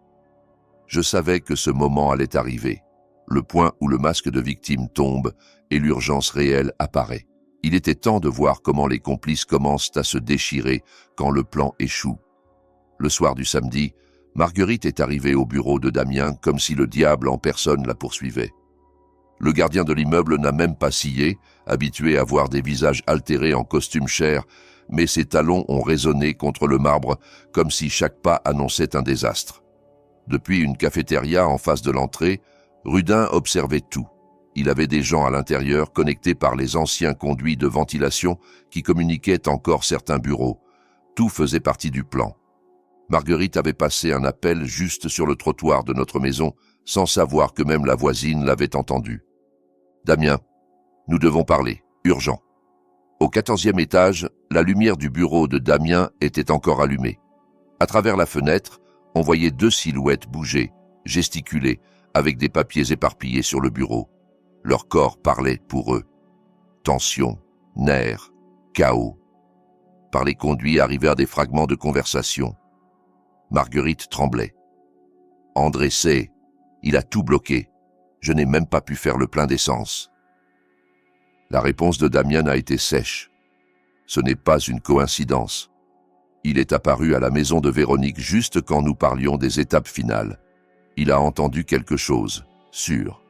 Je savais que ce moment allait arriver, le point où le masque de victime tombe et l'urgence réelle apparaît. Il était temps de voir comment les complices commencent à se déchirer quand le plan échoue. Le soir du samedi, Marguerite est arrivée au bureau de Damien comme si le diable en personne la poursuivait. Le gardien de l'immeuble n'a même pas scié, habitué à voir des visages altérés en costume cher, mais ses talons ont résonné contre le marbre comme si chaque pas annonçait un désastre. Depuis une cafétéria en face de l'entrée, Rudin observait tout. Il avait des gens à l'intérieur connectés par les anciens conduits de ventilation qui communiquaient encore certains bureaux. Tout faisait partie du plan. Marguerite avait passé un appel juste sur le trottoir de notre maison, sans savoir que même la voisine l'avait entendu. « Damien, nous devons parler, urgent. » Au 14e étage, La lumière du bureau de Damien était encore allumée. À travers la fenêtre, on voyait deux silhouettes bouger, gesticuler, avec des papiers éparpillés sur le bureau. Leur corps parlait pour eux. Tension, nerfs, chaos. Par les conduits arrivèrent des fragments de conversation. Marguerite tremblait. « André sait, il a tout bloqué. Je n'ai même pas pu faire le plein d'essence. » La réponse de Damien a été sèche. Ce n'est pas une coïncidence. Il est apparu à la maison de Véronique juste quand nous parlions des étapes finales. Il a entendu quelque chose, sûr.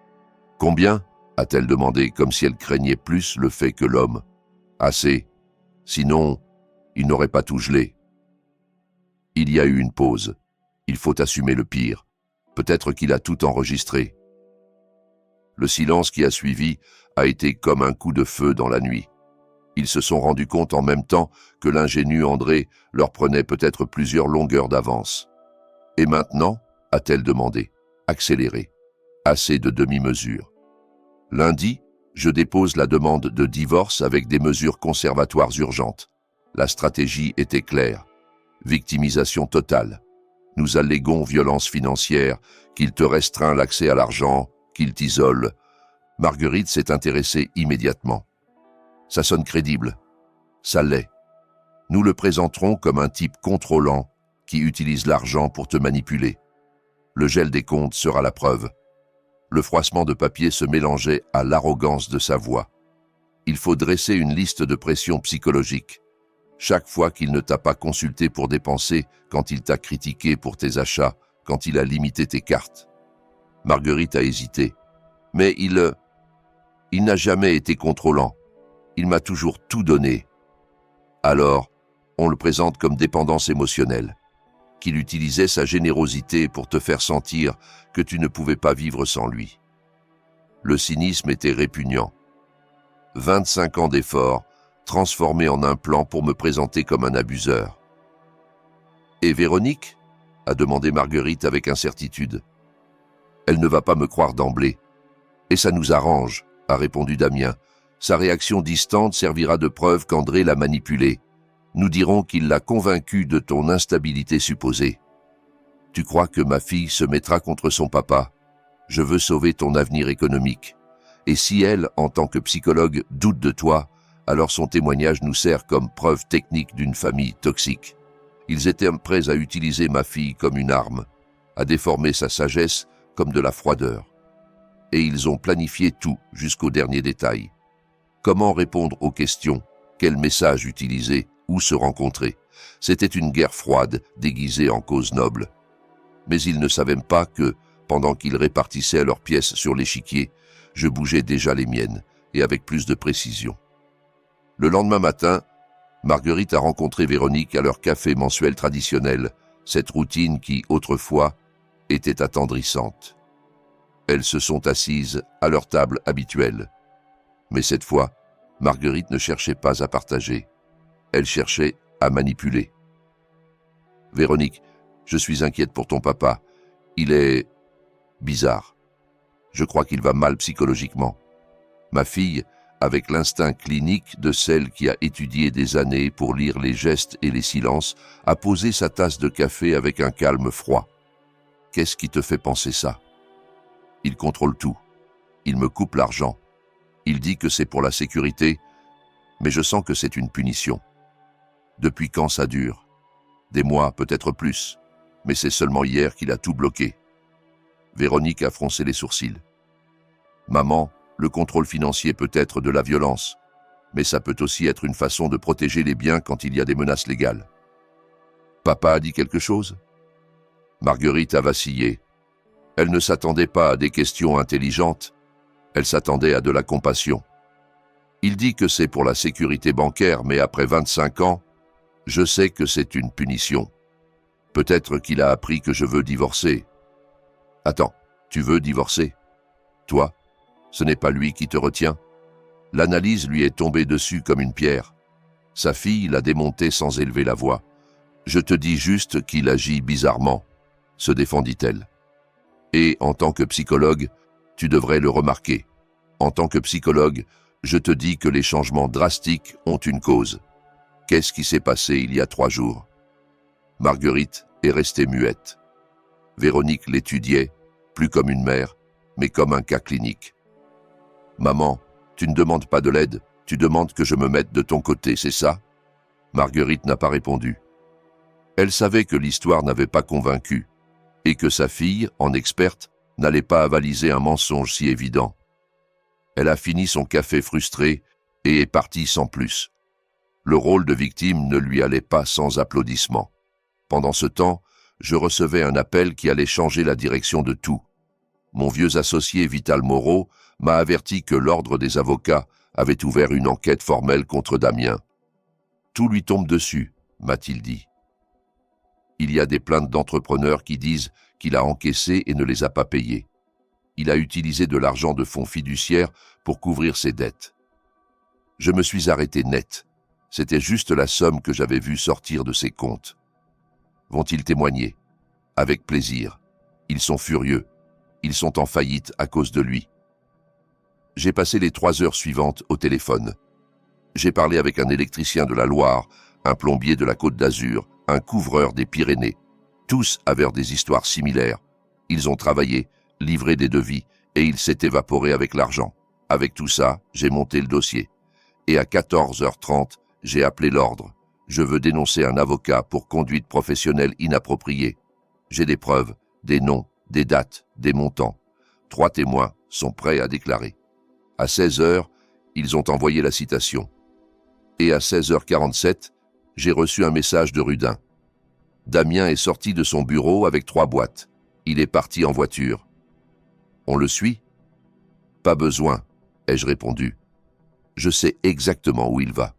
« Combien ?» a-t-elle demandé, comme si elle craignait plus le fait que l'homme. « Assez. Sinon, il n'aurait pas tout gelé. » Il y a eu une pause. Il faut assumer le pire. Peut-être qu'il a tout enregistré. Le silence qui a suivi a été comme un coup de feu dans la nuit. Ils se sont rendus compte en même temps que l'ingénu André leur prenait peut-être plusieurs longueurs d'avance. « Et maintenant ?» a-t-elle demandé. « Accéléré. Assez de demi-mesures. Lundi, je dépose la demande de divorce avec des mesures conservatoires urgentes. La stratégie était claire. Victimisation totale. Nous alléguons violence financière, qu'il te restreint l'accès à l'argent, qu'il t'isole. » Marguerite s'est intéressée immédiatement. Ça sonne crédible. Ça l'est. Nous le présenterons comme un type contrôlant qui utilise l'argent pour te manipuler. Le gel des comptes sera la preuve. Le froissement de papier se mélangeait à l'arrogance de sa voix. Il faut dresser une liste de pression psychologique. Chaque fois qu'il ne t'a pas consulté pour dépenser, quand il t'a critiqué pour tes achats, quand il a limité tes cartes. Marguerite a hésité. Mais il n'a jamais été contrôlant. Il m'a toujours tout donné. Alors, on le présente comme dépendance émotionnelle, qu'il utilisait sa générosité pour te faire sentir que tu ne pouvais pas vivre sans lui. Le cynisme était répugnant. 25 ans d'efforts, transformés en un plan pour me présenter comme un abuseur. « Et Véronique ?» a demandé Marguerite avec incertitude. « Elle ne va pas me croire d'emblée. Et ça nous arrange, » a répondu Damien. Sa réaction distante servira de preuve qu'André l'a manipulé. Nous dirons qu'il l'a convaincu de ton instabilité supposée. Tu crois que ma fille se mettra contre son papa? Je veux sauver ton avenir économique. Et si elle, en tant que psychologue, doute de toi, alors son témoignage nous sert comme preuve technique d'une famille toxique. Ils étaient prêts à utiliser ma fille comme une arme, à déformer sa sagesse comme de la froideur. Et ils ont planifié tout jusqu'au dernier détail. Comment répondre aux questions? Quel message utiliser? Où se rencontrer? C'était une guerre froide, déguisée en cause noble. Mais ils ne savaient même pas que, pendant qu'ils répartissaient leurs pièces sur l'échiquier, je bougeais déjà les miennes, et avec plus de précision. Le lendemain matin, Marguerite a rencontré Véronique à leur café mensuel traditionnel, cette routine qui, autrefois, était attendrissante. Elles se sont assises à leur table habituelle. Mais cette fois, Marguerite ne cherchait pas à partager. Elle cherchait à manipuler. « Véronique, je suis inquiète pour ton papa. Il est bizarre. Je crois qu'il va mal psychologiquement. Ma fille, avec l'instinct clinique de celle qui a étudié des années pour lire les gestes et les silences, a posé sa tasse de café avec un calme froid. Qu'est-ce qui te fait penser ça? Il contrôle tout. Il me coupe l'argent. Il dit que c'est pour la sécurité, mais je sens que c'est une punition. Depuis quand ça dure? Des mois, peut-être plus, mais c'est seulement hier qu'il a tout bloqué. » Véronique a froncé les sourcils. « Maman, le contrôle financier peut être de la violence, mais ça peut aussi être une façon de protéger les biens quand il y a des menaces légales. » Papa a dit quelque chose? Marguerite a vacillé. Elle ne s'attendait pas à des questions intelligentes. Elle s'attendait à de la compassion. Il dit que c'est pour la sécurité bancaire, mais après 25 ans, je sais que c'est une punition. Peut-être qu'il a appris que je veux divorcer. Attends, tu veux divorcer? Toi, ce n'est pas lui qui te retient. L'analyse lui est tombée dessus comme une pierre. Sa fille l'a démonté sans élever la voix. Je te dis juste qu'il agit bizarrement, se défendit-elle. Et en tant que psychologue, tu devrais le remarquer. En tant que psychologue, je te dis que les changements drastiques ont une cause. Qu'est-ce qui s'est passé il y a 3 jours? Marguerite est restée muette. Véronique l'étudiait, plus comme une mère, mais comme un cas clinique. Maman, tu ne demandes pas de l'aide, tu demandes que je me mette de ton côté, c'est ça? Marguerite n'a pas répondu. Elle savait que l'histoire n'avait pas convaincu, et que sa fille, en experte, n'allait pas avaliser un mensonge si évident. Elle a fini son café frustrée et est partie sans plus. Le rôle de victime ne lui allait pas sans applaudissements. Pendant ce temps, je recevais un appel qui allait changer la direction de tout. Mon vieux associé Vital Moreau m'a averti que l'ordre des avocats avait ouvert une enquête formelle contre Damien. Tout lui tombe dessus, m'a-t-il dit. Il y a des plaintes d'entrepreneurs qui disent qu'il a encaissé et ne les a pas payées. Il a utilisé de l'argent de fonds fiduciaires pour couvrir ses dettes. Je me suis arrêté net. C'était juste la somme que j'avais vue sortir de ses comptes. Vont-ils témoigner? Avec plaisir. Ils sont furieux. Ils sont en faillite à cause de lui. J'ai passé les 3 heures suivantes au téléphone. J'ai parlé avec un électricien de la Loire, un plombier de la Côte d'Azur, un couvreur des Pyrénées. Tous avaient des histoires similaires. Ils ont travaillé, livré des devis, et il s'est évaporé avec l'argent. Avec tout ça, j'ai monté le dossier. Et à 14h30, j'ai appelé l'ordre. Je veux dénoncer un avocat pour conduite professionnelle inappropriée. J'ai des preuves, des noms, des dates, des montants. 3 témoins sont prêts à déclarer. À 16h, ils ont envoyé la citation. Et à 16h47, j'ai reçu un message de Rudin. Damien est sorti de son bureau avec 3 boîtes. Il est parti en voiture. On le suit? Pas besoin, ai-je répondu. Je sais exactement où il va.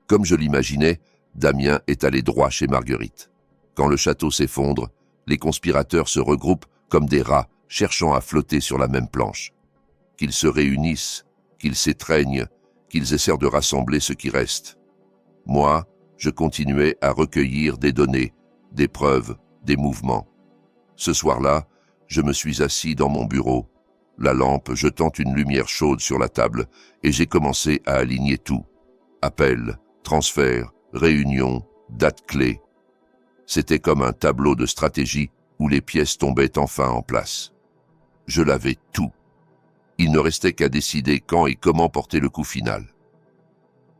Comme je l'imaginais, Damien est allé droit chez Marguerite. Quand le château s'effondre, les conspirateurs se regroupent comme des rats cherchant à flotter sur la même planche. Qu'ils se réunissent, qu'ils s'étreignent, qu'ils essaient de rassembler ce qui reste. Moi, je continuais à recueillir des données, des preuves, des mouvements. Ce soir-là, je me suis assis dans mon bureau, la lampe jetant une lumière chaude sur la table, et j'ai commencé à aligner tout. Appels, transferts, réunions, dates clés. C'était comme un tableau de stratégie où les pièces tombaient enfin en place. Je l'avais tout. Il ne restait qu'à décider quand et comment porter le coup final.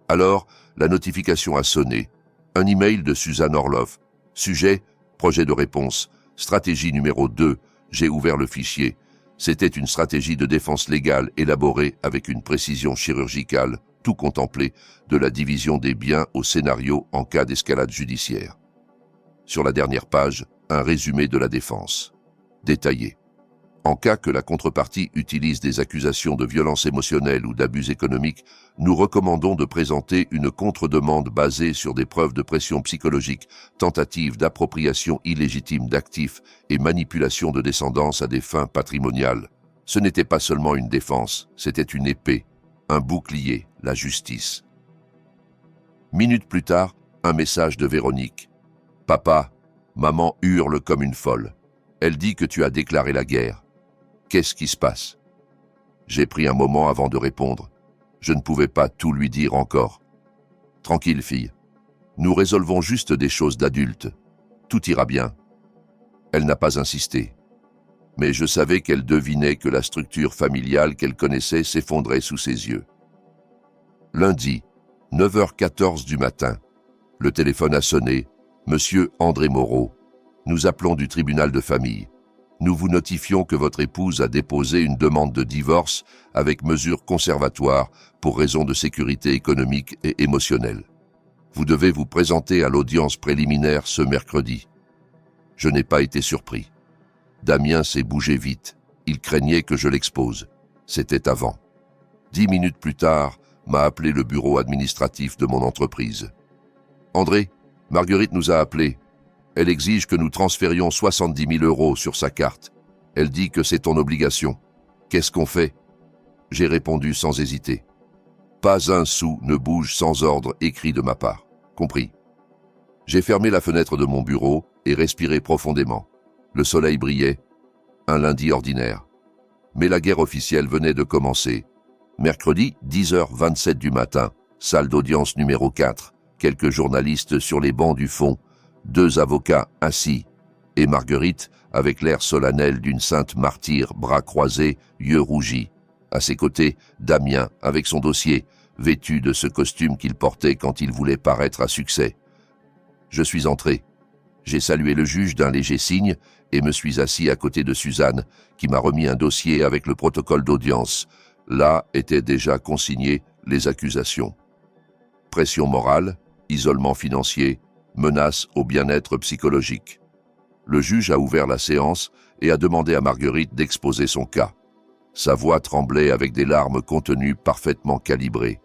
Alors, la notification a sonné. Un email de Suzanne Orloff. Sujet, projet de réponse. Stratégie numéro 2. J'ai ouvert le fichier. C'était une stratégie de défense légale élaborée avec une précision chirurgicale, tout contemplé, de la division des biens au scénario en cas d'escalade judiciaire. Sur la dernière page, un résumé de la défense. Détaillé. En cas que la contrepartie utilise des accusations de violence émotionnelle ou d'abus économiques, nous recommandons de présenter une contre-demande basée sur des preuves de pression psychologique, tentative d'appropriation illégitime d'actifs et manipulation de descendance à des fins patrimoniales. Ce n'était pas seulement une défense, c'était une épée, un bouclier, la justice. Minutes plus tard, un message de Véronique. « Papa, maman hurle comme une folle. Elle dit que tu as déclaré la guerre. Qu'est-ce qui se passe ?» J'ai pris un moment avant de répondre. Je ne pouvais pas tout lui dire encore. « Tranquille, fille. Nous résolvons juste des choses d'adultes. Tout ira bien. » Elle n'a pas insisté. Mais je savais qu'elle devinait que la structure familiale qu'elle connaissait s'effondrait sous ses yeux. Lundi, 9h14 du matin. Le téléphone a sonné. Monsieur André Moreau. Nous appelons du tribunal de famille. Nous vous notifions que votre épouse a déposé une demande de divorce avec mesures conservatoires pour raisons de sécurité économique et émotionnelle. Vous devez vous présenter à l'audience préliminaire ce mercredi. Je n'ai pas été surpris. Damien s'est bougé vite. Il craignait que je l'expose. C'était avant. 10 minutes plus tard, m'a appelé le bureau administratif de mon entreprise. « André, Marguerite nous a appelés. Elle exige que nous transférions 70 000 € sur sa carte. Elle dit que c'est ton obligation. Qu'est-ce qu'on fait ?» J'ai répondu sans hésiter. « Pas un sou ne bouge sans ordre écrit de ma part. Compris. » J'ai fermé la fenêtre de mon bureau et respiré profondément. Le soleil brillait. Un lundi ordinaire. Mais la guerre officielle venait de commencer. Mercredi, 10h27 du matin, salle d'audience numéro 4. quelques journalistes sur les bancs du fond, 2 avocats assis, et Marguerite avec l'air solennel d'une sainte martyre, bras croisés, yeux rougis. À ses côtés, Damien avec son dossier, vêtu de ce costume qu'il portait quand il voulait paraître à succès. Je suis entré. J'ai salué le juge d'un léger signe et me suis assis à côté de Suzanne, qui m'a remis un dossier avec le protocole d'audience. Là étaient déjà consignées les accusations. Pression morale, isolement financier, menace au bien-être psychologique. Le juge a ouvert la séance et a demandé à Marguerite d'exposer son cas. Sa voix tremblait avec des larmes contenues parfaitement calibrées.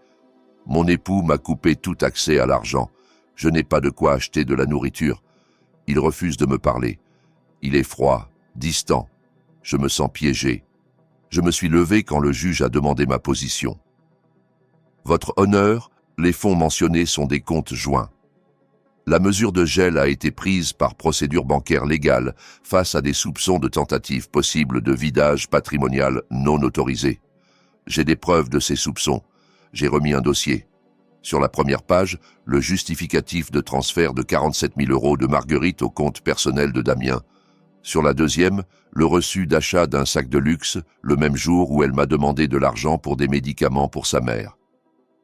Mon époux m'a coupé tout accès à l'argent. Je n'ai pas de quoi acheter de la nourriture. Il refuse de me parler. Il est froid, distant. Je me sens piégé. Je me suis levé quand le juge a demandé ma position. Votre honneur, les fonds mentionnés sont des comptes joints. La mesure de gel a été prise par procédure bancaire légale face à des soupçons de tentative possible de vidage patrimonial non autorisé. J'ai des preuves de ces soupçons. J'ai remis un dossier. Sur la première page, le justificatif de transfert de 47 000 € de Marguerite au compte personnel de Damien. Sur la deuxième, le reçu d'achat d'un sac de luxe, le même jour où elle m'a demandé de l'argent pour des médicaments pour sa mère.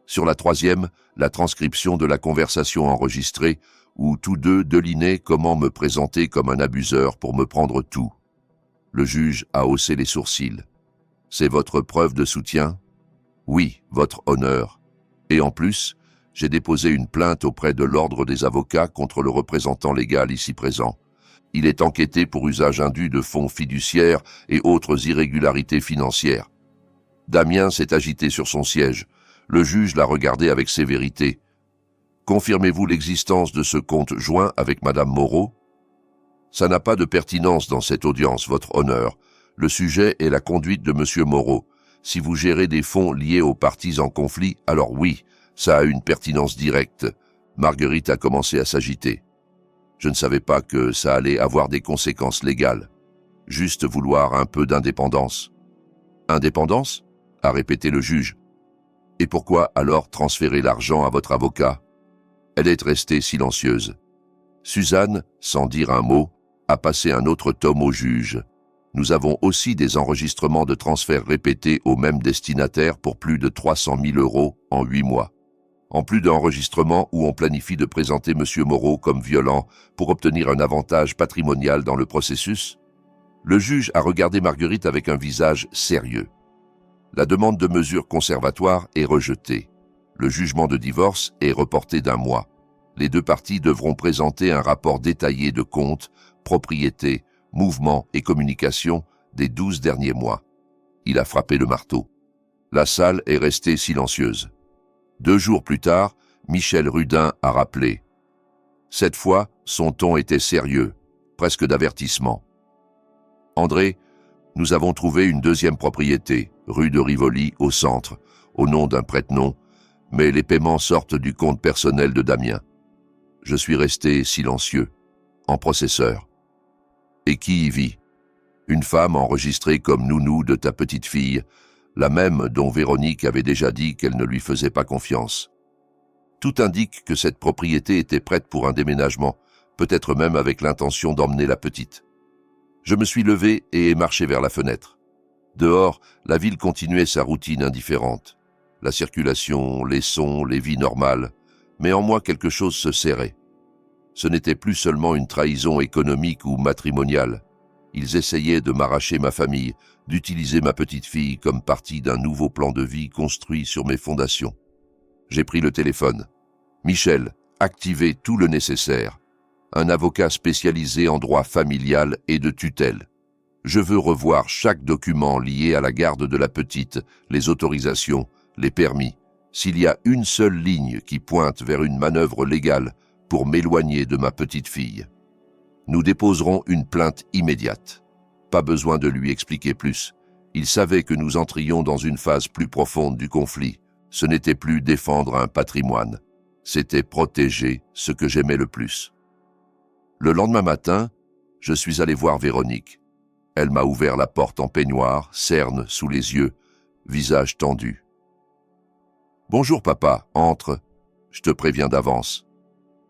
Sur la troisième, la transcription de la conversation enregistrée, où tous deux delinaient comment me présenter comme un abuseur pour me prendre tout. Le juge a haussé les sourcils. C'est votre preuve de soutien? Oui, votre honneur. Et en plus, j'ai déposé une plainte auprès de l'ordre des avocats contre le représentant légal ici présent. Il est enquêté pour usage indu de fonds fiduciaires et autres irrégularités financières. Damien s'est agité sur son siège. Le juge l'a regardé avec sévérité. Confirmez-vous l'existence de ce compte joint avec Madame Moreau? Ça n'a pas de pertinence dans cette audience, votre honneur. Le sujet est la conduite de Monsieur Moreau. Si vous gérez des fonds liés aux parties en conflit, alors oui, ça a une pertinence directe. Marguerite a commencé à s'agiter. Je ne savais pas que ça allait avoir des conséquences légales. Juste vouloir un peu d'indépendance. Indépendance? A répété le juge. Et pourquoi alors transférer l'argent à votre avocat? Elle est restée silencieuse. Suzanne, sans dire un mot, a passé un autre tome au juge. Nous avons aussi des enregistrements de transferts répétés au même destinataire pour plus de 300 000 € en 8 mois. En plus d'enregistrements où on planifie de présenter M. Moreau comme violent pour obtenir un avantage patrimonial dans le processus, le juge a regardé Marguerite avec un visage sérieux. La demande de mesures conservatoires est rejetée. Le jugement de divorce est reporté d'1 mois. Les 2 parties devront présenter un rapport détaillé de comptes, propriétés, mouvements et communications des 12 derniers mois. Il a frappé le marteau. La salle est restée silencieuse. 2 jours plus tard, Michel Rudin a rappelé. Cette fois, son ton était sérieux, presque d'avertissement. André, nous avons trouvé une 2e propriété, rue de Rivoli, au centre, au nom d'un prête-nom, mais les paiements sortent du compte personnel de Damien. Je suis resté silencieux, en processeur. Et qui y vit? Une femme enregistrée comme nounou de ta petite fille, la même dont Véronique avait déjà dit qu'elle ne lui faisait pas confiance. Tout indique que cette propriété était prête pour un déménagement, peut-être même avec l'intention d'emmener la petite. Je me suis levé et ai marché vers la fenêtre. Dehors, la ville continuait sa routine indifférente. La circulation, les sons, les vies normales, mais en moi quelque chose se serrait. Ce n'était plus seulement une trahison économique ou matrimoniale. Ils essayaient de m'arracher ma famille, d'utiliser ma petite fille comme partie d'un nouveau plan de vie construit sur mes fondations. J'ai pris le téléphone. Michel, activez tout le nécessaire. Un avocat spécialisé en droit familial et de tutelle. Je veux revoir chaque document lié à la garde de la petite, les autorisations, les permis. S'il y a une seule ligne qui pointe vers une manœuvre légale pour m'éloigner de ma petite fille, nous déposerons une plainte immédiate. Pas besoin de lui expliquer plus. Il savait que nous entrions dans une phase plus profonde du conflit. Ce n'était plus défendre un patrimoine. C'était protéger ce que j'aimais le plus. Le lendemain matin, je suis allé voir Véronique. Elle m'a ouvert la porte en peignoir, cerne sous les yeux, visage tendu. « Bonjour papa, entre. » Je te préviens d'avance.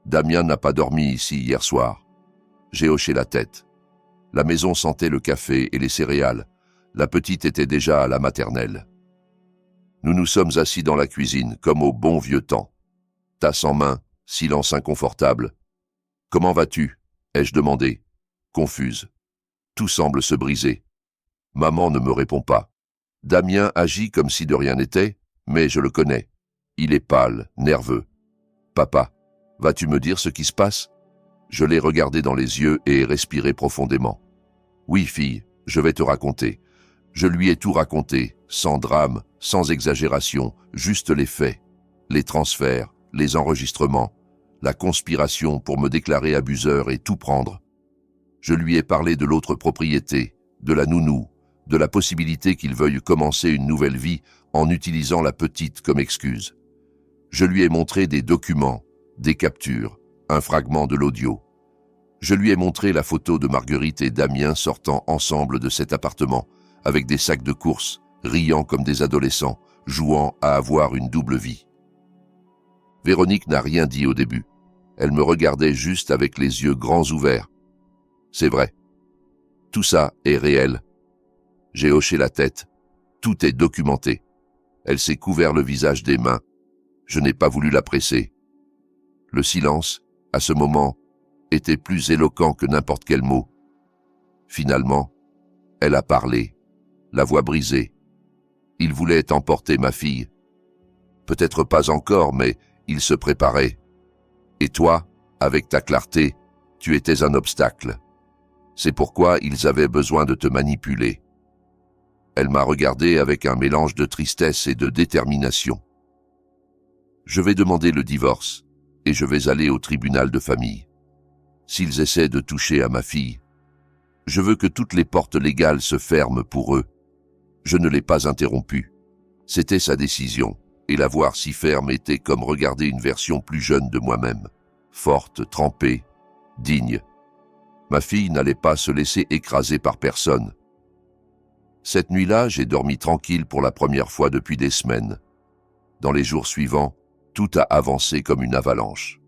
Damien n'a pas dormi ici hier soir. » J'ai hoché la tête. La maison sentait le café et les céréales. La petite était déjà à la maternelle. Nous nous sommes assis dans la cuisine, comme au bon vieux temps. Tasse en main, silence inconfortable. « Comment vas-tu » ai-je demandé, confuse. Tout semble se briser. Maman ne me répond pas. Damien agit comme si de rien n'était, mais je le connais. Il est pâle, nerveux. « Papa, vas-tu me dire ce qui se passe ?» Je l'ai regardé dans les yeux et respiré profondément. « Oui, fille, je vais te raconter. » Je lui ai tout raconté, sans drame, sans exagération, juste les faits, les transferts, les enregistrements, la conspiration pour me déclarer abuseur et tout prendre. Je lui ai parlé de l'autre propriété, de la nounou, de la possibilité qu'il veuille commencer une nouvelle vie en utilisant la petite comme excuse. Je lui ai montré des documents, des captures, un fragment de l'audio. Je lui ai montré la photo de Marguerite et Damien sortant ensemble de cet appartement, avec des sacs de courses, riant comme des adolescents, jouant à avoir une double vie. Véronique n'a rien dit au début. Elle me regardait juste avec les yeux grands ouverts. C'est vrai. Tout ça est réel. J'ai hoché la tête. Tout est documenté. Elle s'est couvert le visage des mains. Je n'ai pas voulu la presser. Le silence, à ce moment, était plus éloquent que n'importe quel mot. Finalement, elle a parlé, la voix brisée. Il voulait emporter ma fille. Peut-être pas encore, mais il se préparait. Et toi, avec ta clarté, tu étais un obstacle. C'est pourquoi ils avaient besoin de te manipuler. Elle m'a regardé avec un mélange de tristesse et de détermination. Je vais demander le divorce et je vais aller au tribunal de famille. S'ils essaient de toucher à ma fille, je veux que toutes les portes légales se ferment pour eux. Je ne l'ai pas interrompu. C'était sa décision, et la voir si ferme était comme regarder une version plus jeune de moi-même, forte, trempée, digne. Ma fille n'allait pas se laisser écraser par personne. Cette nuit-là, j'ai dormi tranquille pour la première fois depuis des semaines. Dans les jours suivants, tout a avancé comme une avalanche.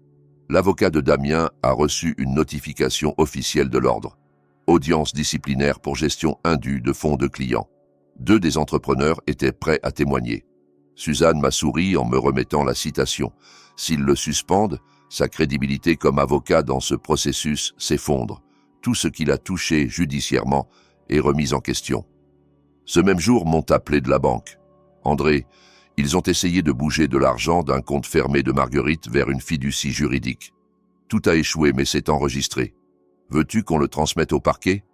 L'avocat de Damien a reçu une notification officielle de l'ordre. Audience disciplinaire pour gestion indue de fonds de clients. 2 des entrepreneurs étaient prêts à témoigner. Suzanne m'a souri en me remettant la citation. S'ils le suspendent, sa crédibilité comme avocat dans ce processus s'effondre. Tout ce qu'il a touché judiciairement est remis en question. Ce même jour, m'ont appelé de la banque. « André, ils ont essayé de bouger de l'argent d'un compte fermé de Marguerite vers une fiducie juridique. Tout a échoué, mais c'est enregistré. Veux-tu qu'on le transmette au parquet ? »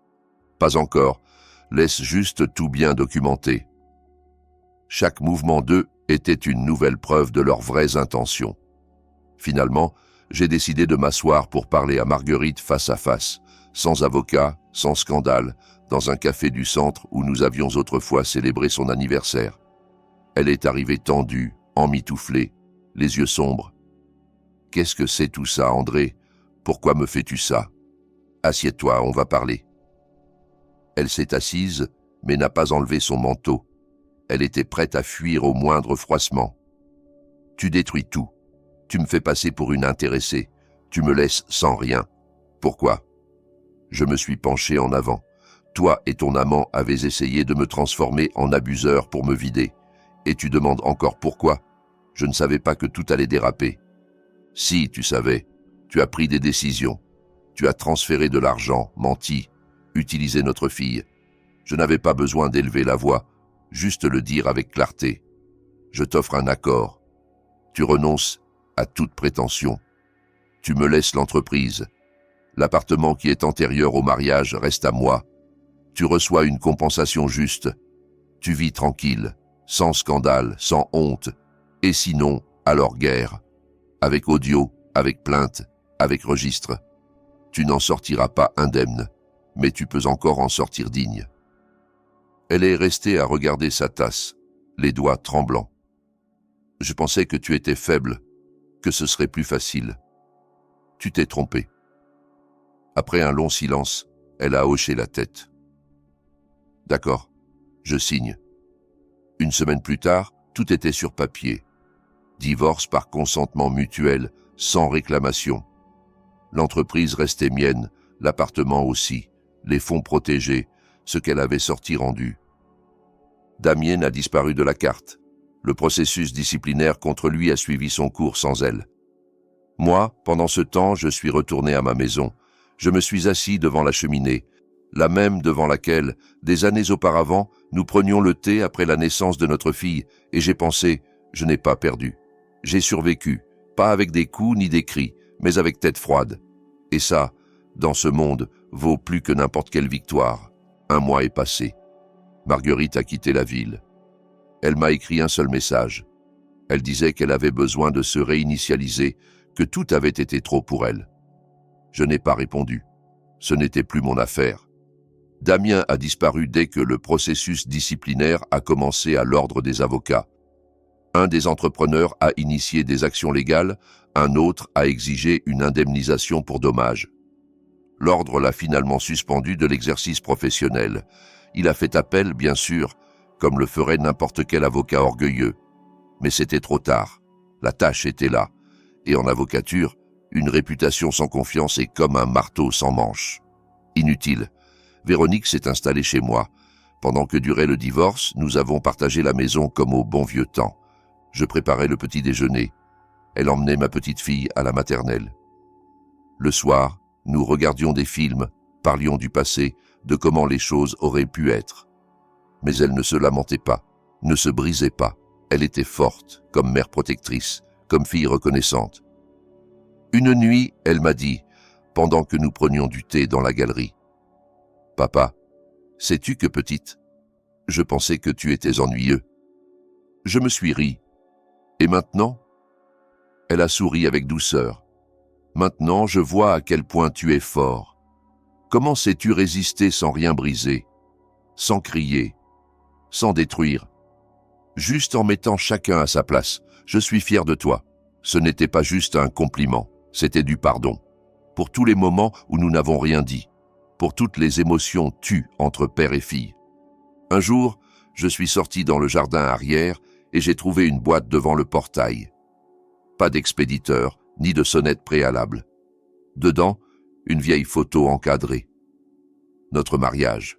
« Pas encore. Laisse juste tout bien documenté. » Chaque mouvement d'eux était une nouvelle preuve de leurs vraies intentions. Finalement, j'ai décidé de m'asseoir pour parler à Marguerite face à face, sans avocat, sans scandale, dans un café du centre où nous avions autrefois célébré son anniversaire. Elle est arrivée tendue, emmitouflée, les yeux sombres. « Qu'est-ce que c'est tout ça, André ? Pourquoi me fais-tu ça ? Assieds-toi, on va parler. » Elle s'est assise, mais n'a pas enlevé son manteau. Elle était prête à fuir au moindre froissement. « Tu détruis tout. Tu me fais passer pour une intéressée. Tu me laisses sans rien. Pourquoi ?» Je me suis penché en avant. Toi et ton amant avez essayé de me transformer en abuseur pour me vider. Et tu demandes encore pourquoi ? Je ne savais pas que tout allait déraper. Si, tu savais. Tu as pris des décisions. Tu as transféré de l'argent, menti, utilisé notre fille. Je n'avais pas besoin d'élever la voix, juste le dire avec clarté. Je t'offre un accord. Tu renonces à toute prétention. Tu me laisses l'entreprise. L'appartement qui est antérieur au mariage reste à moi. Tu reçois une compensation juste. Tu vis tranquille, sans scandale, sans honte. Et sinon, alors guerre. Avec audio, avec plainte, avec registre. Tu n'en sortiras pas indemne, mais tu peux encore en sortir digne. Elle est restée à regarder sa tasse, les doigts tremblants. Je pensais que tu étais faible, que ce serait plus facile. Tu t'es trompé. Après un long silence, elle a hoché la tête. D'accord, je signe. Une semaine plus tard, tout était sur papier. Divorce par consentement mutuel, sans réclamation. L'entreprise restait mienne, l'appartement aussi, les fonds protégés, ce qu'elle avait sorti rendu. Damien a disparu de la carte. Le processus disciplinaire contre lui a suivi son cours sans elle. Moi, pendant ce temps, je suis retourné à ma maison. Je me suis assis devant la cheminée, la même devant laquelle, des années auparavant, nous prenions le thé après la naissance de notre fille, et j'ai pensé, je n'ai pas perdu. J'ai survécu, pas avec des coups ni des cris, mais avec tête froide. Et ça, dans ce monde, vaut plus que n'importe quelle victoire. 1 mois est passé. Marguerite a quitté la ville. Elle m'a écrit un seul message. Elle disait qu'elle avait besoin de se réinitialiser, que tout avait été trop pour elle. Je n'ai pas répondu. Ce n'était plus mon affaire. Damien a disparu dès que le processus disciplinaire a commencé à l'ordre des avocats. Un des entrepreneurs a initié des actions légales, un autre a exigé une indemnisation pour dommages. L'ordre l'a finalement suspendu de l'exercice professionnel. Il a fait appel, bien sûr, comme le ferait n'importe quel avocat orgueilleux. Mais c'était trop tard. La tâche était là. Et en avocature, une réputation sans confiance est comme un marteau sans manche. Inutile. Véronique s'est installée chez moi. Pendant que durait le divorce, nous avons partagé la maison comme au bon vieux temps. Je préparais le petit déjeuner. Elle emmenait ma petite fille à la maternelle. Le soir, nous regardions des films, parlions du passé, de comment les choses auraient pu être. Mais elle ne se lamentait pas, ne se brisait pas. Elle était forte, comme mère protectrice, comme fille reconnaissante. Une nuit, elle m'a dit, pendant que nous prenions du thé dans la galerie, « Papa, sais-tu que petite, je pensais que tu étais ennuyeux. » Je me suis ri. Et maintenant? Elle a souri avec douceur. Maintenant, je vois à quel point tu es fort. Comment sais-tu résister sans rien briser, sans crier, sans détruire? Juste en mettant chacun à sa place. Je suis fier de toi. Ce n'était pas juste un compliment, c'était du pardon. Pour tous les moments où nous n'avons rien dit. Pour toutes les émotions tues entre père et fille. Un jour, je suis sorti dans le jardin arrière et j'ai trouvé une boîte devant le portail. Pas d'expéditeur, ni de sonnette préalable. Dedans, une vieille photo encadrée. Notre mariage.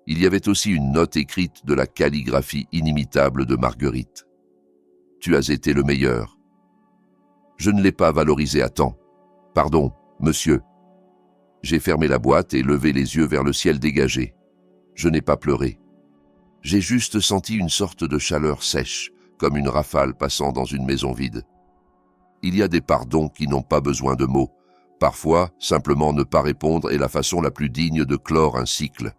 Il y avait aussi une note écrite de la calligraphie inimitable de Marguerite. Tu as été le meilleur. Je ne l'ai pas valorisé à temps. Pardon, monsieur. J'ai fermé la boîte et levé les yeux vers le ciel dégagé. Je n'ai pas pleuré. J'ai juste senti une sorte de chaleur sèche, comme une rafale passant dans une maison vide. Il y a des pardons qui n'ont pas besoin de mots. Parfois, simplement ne pas répondre est la façon la plus digne de clore un cycle.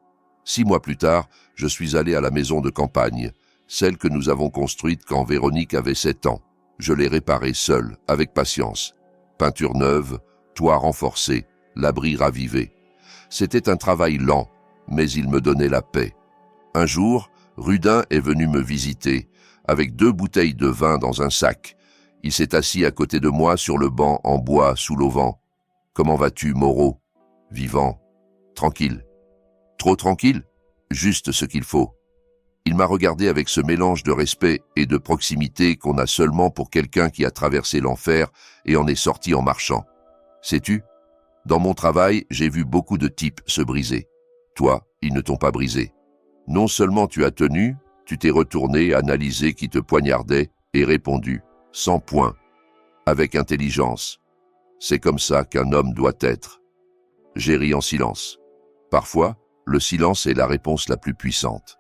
6 mois plus tard, je suis allé à la maison de campagne, celle que nous avons construite quand Véronique avait 7 ans. Je l'ai réparée seule, avec patience. Peinture neuve, toit renforcé, l'abri ravivé. C'était un travail lent, mais il me donnait la paix. Un jour, Rudin est venu me visiter, avec 2 bouteilles de vin dans un sac. Il s'est assis à côté de moi sur le banc en bois sous l'auvent. « Comment vas-tu, Moreau ?»« Vivant. Tranquille. »« Trop tranquille ? Juste ce qu'il faut. » Il m'a regardé avec ce mélange de respect et de proximité qu'on a seulement pour quelqu'un qui a traversé l'enfer et en est sorti en marchant. Sais-tu, dans mon travail, j'ai vu beaucoup de types se briser. Toi, ils ne t'ont pas brisé. Non seulement tu as tenu, tu t'es retourné, analysé qui te poignardait et répondu, sans point, avec intelligence. C'est comme ça qu'un homme doit être. J'ai ri en silence. Parfois, le silence est la réponse la plus puissante.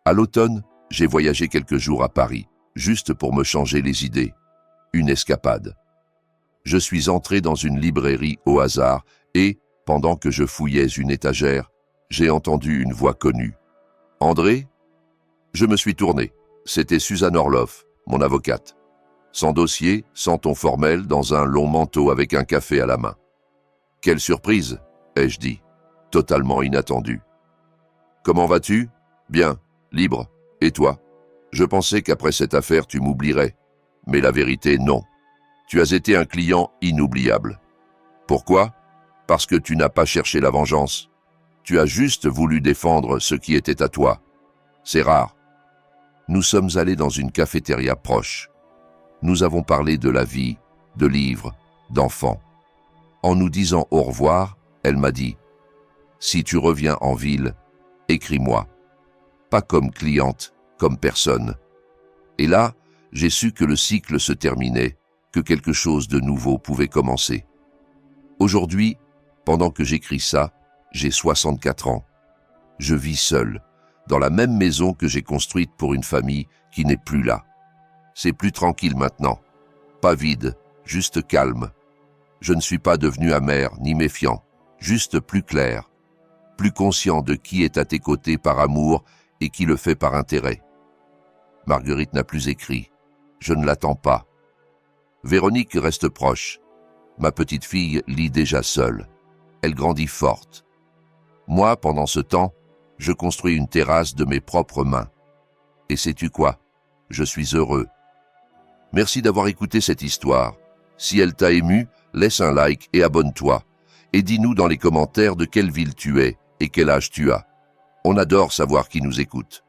À l'automne, j'ai voyagé quelques jours à Paris, juste pour me changer les idées. Une escapade. Je suis entré dans une librairie au hasard et, pendant que je fouillais une étagère, j'ai entendu une voix connue. « André ?» Je me suis tourné. C'était Suzanne Orloff, mon avocate. Sans dossier, sans ton formel, dans un long manteau avec un café à la main. « Quelle surprise !» ai-je dit, totalement inattendu. « Comment vas-tu ? Bien, libre. Et toi ? Je pensais qu'après cette affaire tu m'oublierais. Mais la vérité, non. Tu as été un client inoubliable. Pourquoi ? Parce que tu n'as pas cherché la vengeance. Tu as juste voulu défendre ce qui était à toi. C'est rare. Nous sommes allés dans une cafétéria proche. Nous avons parlé de la vie, de livres, d'enfants. En nous disant au revoir, elle m'a dit « Si tu reviens en ville, écris-moi. Pas comme cliente, comme personne. » Et là, j'ai su que le cycle se terminait, que quelque chose de nouveau pouvait commencer. Aujourd'hui, pendant que j'écris ça, j'ai 64 ans. Je vis seul, dans la même maison que j'ai construite pour une famille qui n'est plus là. C'est plus tranquille maintenant. Pas vide, juste calme. Je ne suis pas devenu amer ni méfiant, juste plus clair, plus conscient de qui est à tes côtés par amour et qui le fait par intérêt. Marguerite n'a plus écrit. Je ne l'attends pas. Véronique reste proche. Ma petite fille lit déjà seule. Elle grandit forte. Moi, pendant ce temps, je construis une terrasse de mes propres mains. Et sais-tu quoi? Je suis heureux. Merci d'avoir écouté cette histoire. Si elle t'a ému, laisse un like et abonne-toi. Et dis-nous dans les commentaires de quelle ville tu es et quel âge tu as. On adore savoir qui nous écoute.